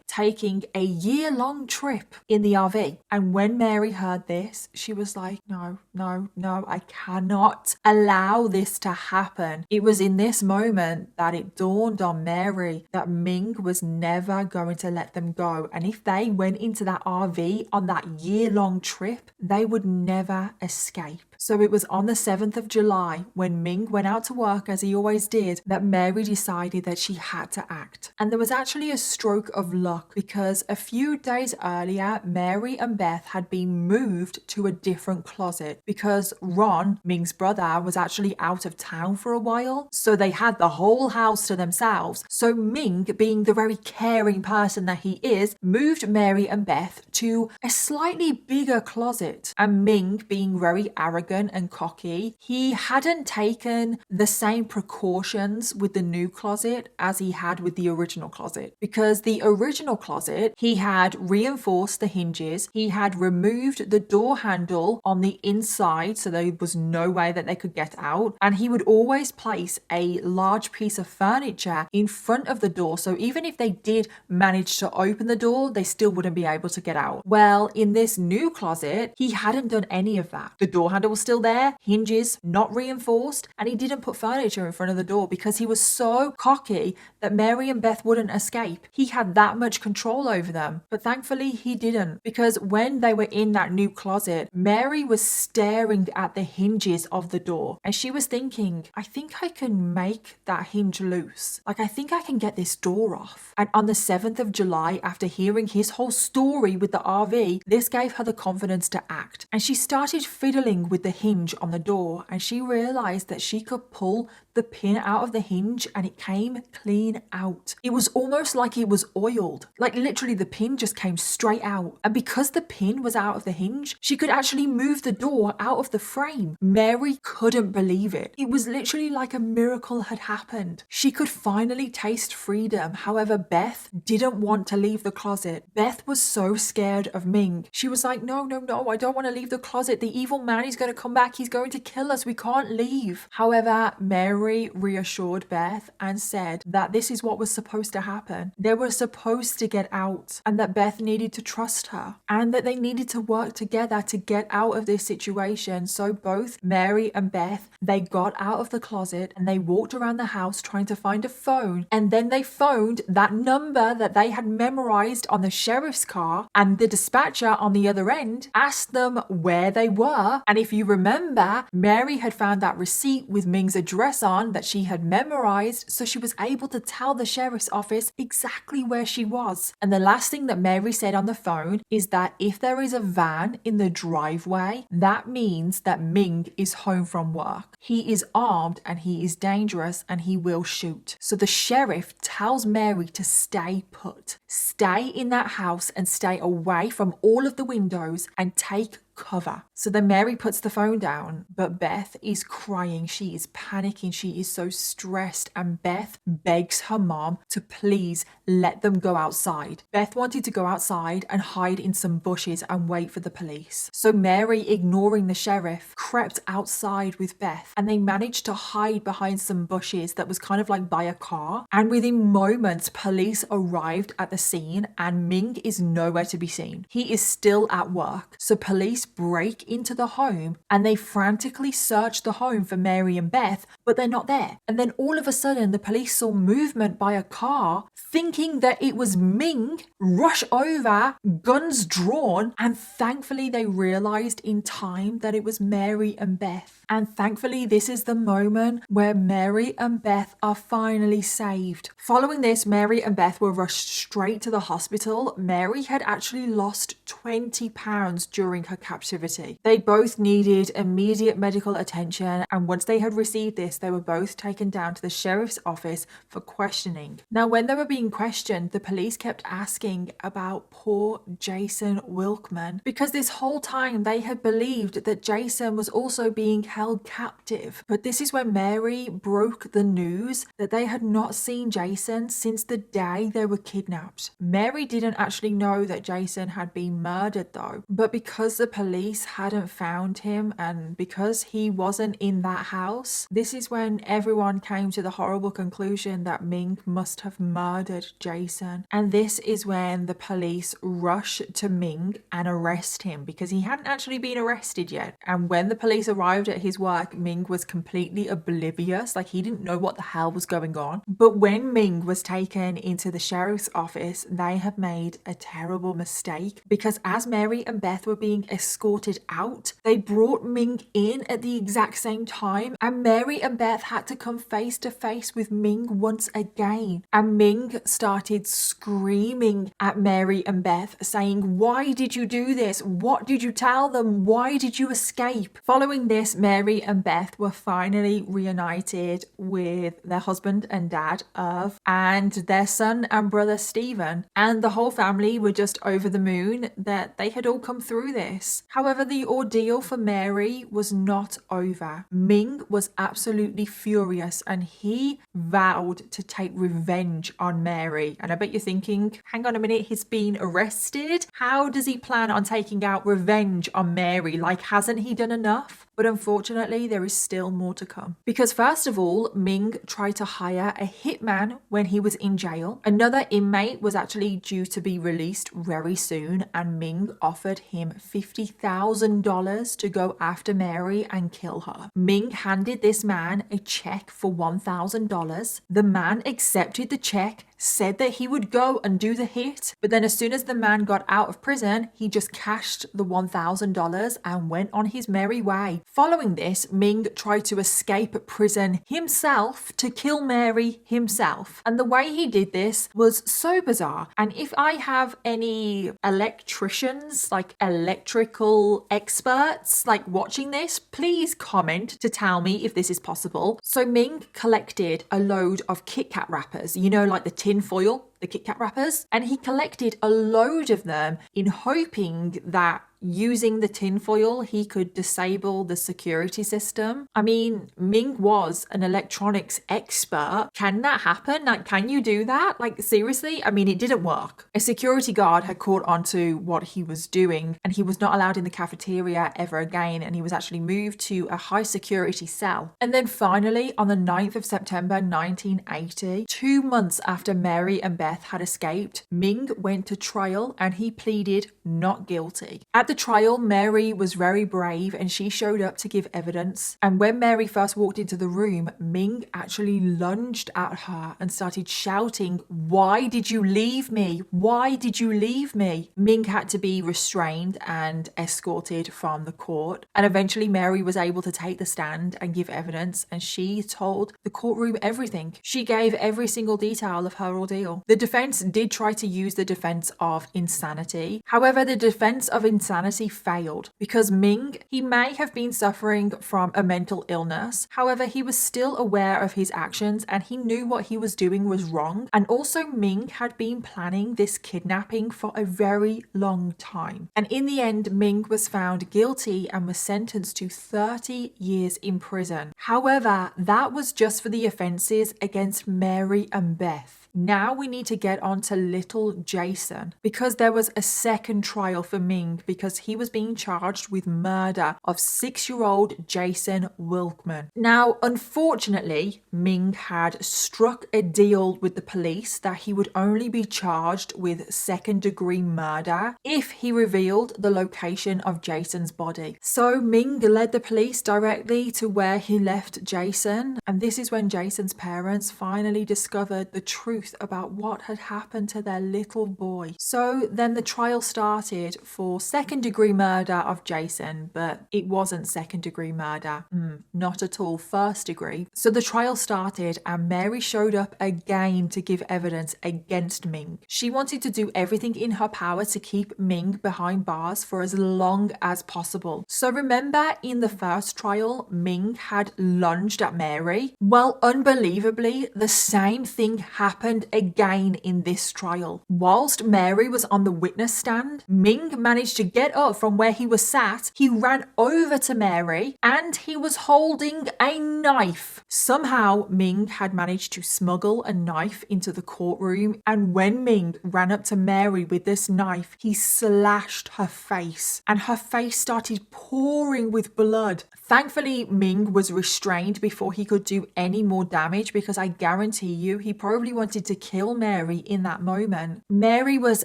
taking a year-long trip in the RV. And when Mary heard this, she was like, no, I cannot allow this to happen. It was in this moment that it dawned on Mary that Ming was never going to let them go. And if they went into that RV on that year-long trip, they would never escape. So it was on the 7th of July, when Ming went out to work as he always did, that Mary decided that she had to act. And there was actually a stroke of luck because a few days earlier, Mary and Beth had been moved to a different closet because Ron, Ming's brother, was actually out of town for a while. So they had the whole house to themselves. So Ming, being the very caring person that he is, moved Mary and Beth to a slightly bigger closet. And Ming, being very arrogant arrogant and cocky. He hadn't taken the same precautions with the new closet as he had with the original closet, because the original closet, he had reinforced the hinges, he had removed the door handle on the inside so there was no way that they could get out, and he would always place a large piece of furniture in front of the door, so even if they did manage to open the door, they still wouldn't be able to get out. Well, in this new closet, he hadn't done any of that. The door handle was still there, hinges not reinforced, and he didn't put furniture in front of the door because he was so cocky that Mary and Beth wouldn't escape. He had that much control over them, but thankfully he didn't, because when they were in that new closet, Mary was staring at the hinges of the door and she was thinking, I think I can make that hinge loose. Like, I think I can get this door off. And on the 7th of July, after hearing his whole story with the RV, this gave her the confidence to act. And she started fiddling with the hinge on the door and she realized that she could pull the pin out of the hinge and it came clean out. It was almost like it was oiled. Like, literally the pin just came straight out. And because the pin was out of the hinge, she could actually move the door out of the frame. Mary couldn't believe it. It was literally like a miracle had happened. She could finally taste freedom. However, Beth didn't want to leave the closet. Beth was so scared of Ming. She was like, no, I don't want to leave the closet. The evil man is going to come back. He's going to kill us. We can't leave. However, Mary reassured Beth and said that this is what was supposed to happen. They were supposed to get out and that Beth needed to trust her and that they needed to work together to get out of this situation. So both Mary and Beth, they got out of the closet and they walked around the house trying to find a phone, and then they phoned that number that they had memorized on the sheriff's car, and the dispatcher on the other end asked them where they were. And if you remember, Mary had found that receipt with Ming's address on that she had memorized, so she was able to tell the sheriff's office exactly where she was. And the last thing that Mary said on the phone is that if there is a van in the driveway, that means that Ming is home from work. He is armed and he is dangerous and he will shoot. So the sheriff tells Mary to stay put. Stay in that house and stay away from all of the windows and take cover. So then Mary puts the phone down, but Beth is crying. She is panicking. She is so stressed, and Beth begs her mom to please let them go outside. Beth wanted to go outside and hide in some bushes and wait for the police. So Mary, ignoring the sheriff, crept outside with Beth, and they managed to hide behind some bushes that was kind of like by a car. And within moments, police arrived at the scene and Ming is nowhere to be seen. He is still at work. So police break into the home and they frantically search the home for Mary and Beth, but they're not there. And then all of a sudden the police saw movement by a car, thinking that it was Ming, rush over, guns drawn, and thankfully they realized in time that it was Mary and Beth. And thankfully this is the moment where Mary and Beth are finally saved. Following this, Mary and Beth were rushed straight to the hospital. Mary had actually lost 20 pounds during her captivity. They both needed immediate medical attention, and once they had received this, they were both taken down to the sheriff's office for questioning. Now, when they were being questioned, the police kept asking about poor Jason Wilkman, because this whole time they had believed that Jason was also being held captive. But this is when Mary broke the news that they had not seen Jason since the day they were kidnapped. Mary didn't actually know that Jason had been murdered though, but because the police hadn't found him and because he wasn't in that house, this is when everyone came to the horrible conclusion that Ming must have murdered Jason. And this is when the police rush to Ming and arrest him, because he hadn't actually been arrested yet. And when the police arrived at his work, Ming was completely oblivious, like he didn't know what the hell was going on. But when Ming was taken into the sheriff's office, they had made a terrible mistake, because as Mary and Beth were being escorted out, they brought Ming in at the exact same time, and Mary and Beth had to come face to face with Ming once again. And Ming started screaming at Mary and Beth, saying, "Why did you do this? What did you tell them? Why did you escape?" Following this, Mary and Beth were finally reunited with their husband and dad, Irv, and their son and brother, Stephen. And the whole family were just over the moon that they had all come through this. this. However, the ordeal for Mary was not over. Ming was absolutely furious and he vowed to take revenge on Mary. And I bet you're thinking, hang on a minute, he's been arrested? How does he plan on taking out revenge on Mary? Like, hasn't he done enough? But unfortunately, there is still more to come. Because first of all, Ming tried to hire a hitman when he was in jail. Another inmate was actually due to be released very soon, and Ming offered him $50,000 to go after Mary and kill her. Ming handed this man a check for $1,000. The man accepted the check, said that he would go and do the hit, but then as soon as the man got out of prison, he just cashed the $1,000 and went on his merry way. Following this, Ming tried to escape prison himself to kill Mary himself. And the way he did this was so bizarre. And if I have any electricians, like electrical experts, like watching this, please comment to tell me if this is possible. So Ming collected a load of Kit Kat wrappers, you know, like the tin foil, the Kit Kat wrappers, and he collected a load of them in hoping that using the tinfoil, he could disable the security system. I mean, Ming was an electronics expert. Can that happen? Like, can you do that? Like, seriously? I mean, it didn't work. A security guard had caught onto what he was doing and he was not allowed in the cafeteria ever again, and he was actually moved to a high security cell. And then finally, on the 9th of September 1980, 2 months after Mary and Beth had escaped, Ming went to trial and he pleaded not guilty. At the trial, Mary was very brave and she showed up to give evidence. And when Mary first walked into the room, Ming actually lunged at her and started shouting, "Why did you leave me? Why did you leave me?" Ming had to be restrained and escorted from the court. And eventually Mary was able to take the stand and give evidence, and she told the courtroom everything. She gave every single detail of her ordeal. The defense did try to use the defense of insanity. However, the defense of insanity failed because Ming, he may have been suffering from a mental illness. However, he was still aware of his actions and he knew what he was doing was wrong. And also Ming had been planning this kidnapping for a very long time. And in the end, Ming was found guilty and was sentenced to 30 years in prison. However, that was just for the offenses against Mary and Beth. Now we need to get on to little Jason, because there was a second trial for Ming because he was being charged with murder of 6-year-old Jason Wilkman. Now, unfortunately, Ming had struck a deal with the police that he would only be charged with second-degree murder if he revealed the location of Jason's body. So Ming led the police directly to where he left Jason, and this is when Jason's parents finally discovered the truth about what had happened to their little boy. So then the trial started for second-degree murder of Jason, but it wasn't second-degree murder. Not at all, first degree. So the trial started and Mary showed up again to give evidence against Ming. She wanted to do everything in her power to keep Ming behind bars for as long as possible. So remember in the first trial, Ming had lunged at Mary? Well, unbelievably, the same thing happened again in this trial. Whilst Mary was on the witness stand, Ming managed to get up from where he was sat. He ran over to Mary and he was holding a knife. Somehow Ming had managed to smuggle a knife into the courtroom, and when Ming ran up to Mary with this knife, he slashed her face and her face started pouring with blood. Thankfully, Ming was restrained before he could do any more damage, because I guarantee you he probably wanted to kill Mary in that moment. Mary was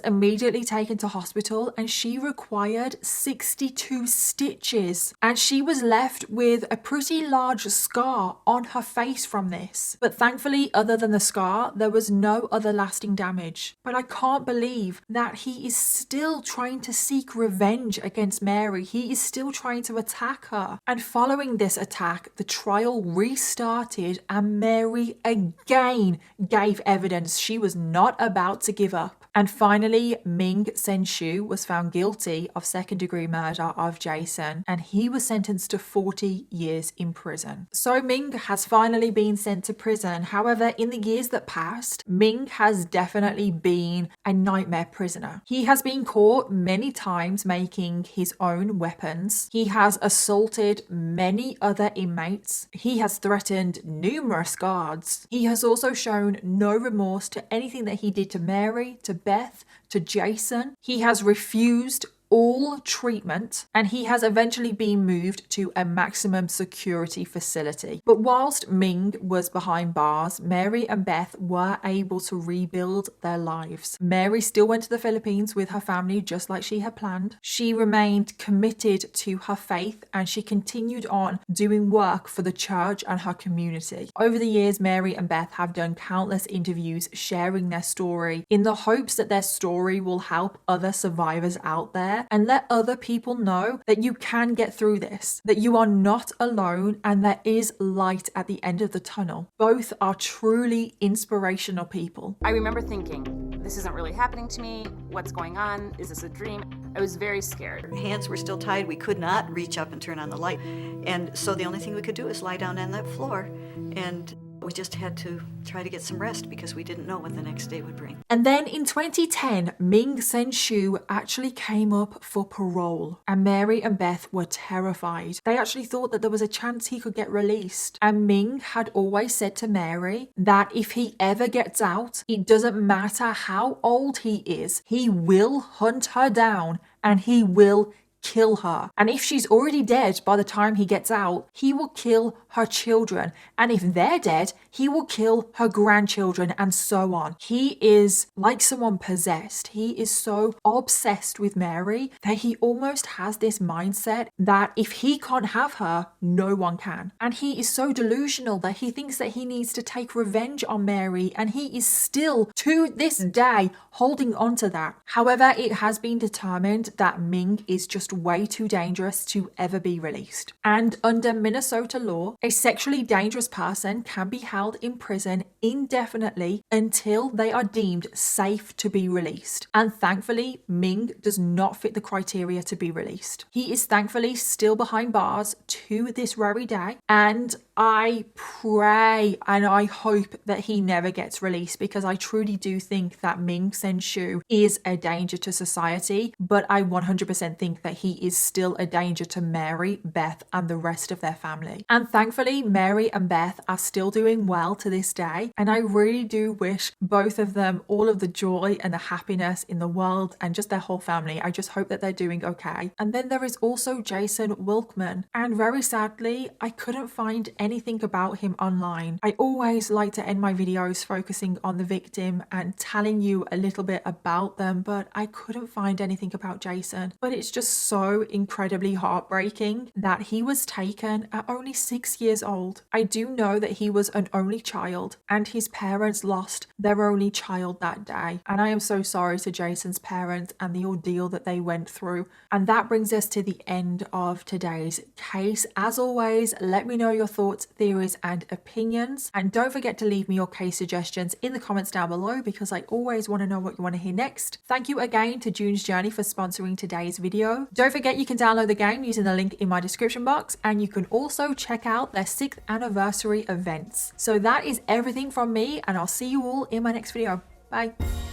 immediately taken to hospital and she required 62 stitches, and she was left with a pretty large scar on her face from this. But thankfully, other than the scar, there was no other lasting damage. But I can't believe that he is still trying to seek revenge against Mary. He is still trying to attack her. And following this attack, the trial restarted and Mary again gave evidence she was not about to give up. And finally, Ming Sen-shu was found guilty of second-degree murder of Jason, and he was sentenced to 40 years in prison. So Ming has finally been sent to prison. However, in the years that passed, Ming has definitely been a nightmare prisoner. He has been caught many times making his own weapons. He has assaulted many other inmates. He has threatened numerous guards. He has also shown no remorse to anything that he did to Mary, to Beth, to Jason. He has refused all treatment, and he has eventually been moved to a maximum security facility. But whilst Ming was behind bars, Mary and Beth were able to rebuild their lives. Mary still went to the Philippines with her family just like she had planned. She remained committed to her faith, and she continued on doing work for the church and her community. Over the years, Mary and Beth have done countless interviews sharing their story in the hopes that their story will help other survivors out there and let other people know that you can get through this, that you are not alone, and there is light at the end of the tunnel. Both are truly inspirational people. I remember thinking, this isn't really happening to me. What's going on? Is this a dream? I was very scared. Our hands were still tied. We could not reach up and turn on the light. And so the only thing we could do is lie down on that floor, and we just had to try to get some rest because we didn't know what the next day would bring. And then in 2010, Ming Sen-shu actually came up for parole, and Mary and Beth were terrified. They actually thought that there was a chance he could get released. And Ming had always said to Mary that if he ever gets out, it doesn't matter how old he is, he will hunt her down and he will kill her. And if she's already dead by the time he gets out, he will kill her children. And if they're dead, he will kill her grandchildren, and so on. He is like someone possessed. He is so obsessed with Mary that he almost has this mindset that if he can't have her, no one can. And he is so delusional that he thinks that he needs to take revenge on Mary, and he is still, to this day, holding on to that. However, it has been determined that Ming is just way too dangerous to ever be released. And under Minnesota law, a sexually dangerous person can be held in prison indefinitely until they are deemed safe to be released. And thankfully, Ming does not fit the criteria to be released. He is thankfully still behind bars to this very day, and I pray and I hope that he never gets released, because I truly do think that Ming Sen-shu is a danger to society, but I 100% think that he is still a danger to Mary, Beth, and the rest of their family. And thankfully, Mary and Beth are still doing well to this day, and I really do wish both of them all of the joy and the happiness in the world, and just their whole family. I just hope that they're doing okay. And then there is also Jason Wilkman, and very sadly, I couldn't find anything about him online. I always like to end my videos focusing on the victim and telling you a little bit about them, but I couldn't find anything about Jason. But it's just so incredibly heartbreaking that he was taken at only 6 years old. I do know that he was an only child, and his parents lost their only child that day. And I am so sorry to Jason's parents and the ordeal that they went through. And that brings us to the end of today's case. As always, let me know your thoughts, theories, and opinions. And don't forget to leave me your case suggestions in the comments down below, because I always want to know what you want to hear next. Thank you again to June's Journey for sponsoring today's video. Don't forget you can download the game using the link in my description box, and you can also check out their 6th anniversary events. So that is everything from me, and I'll see you all in my next video. Bye.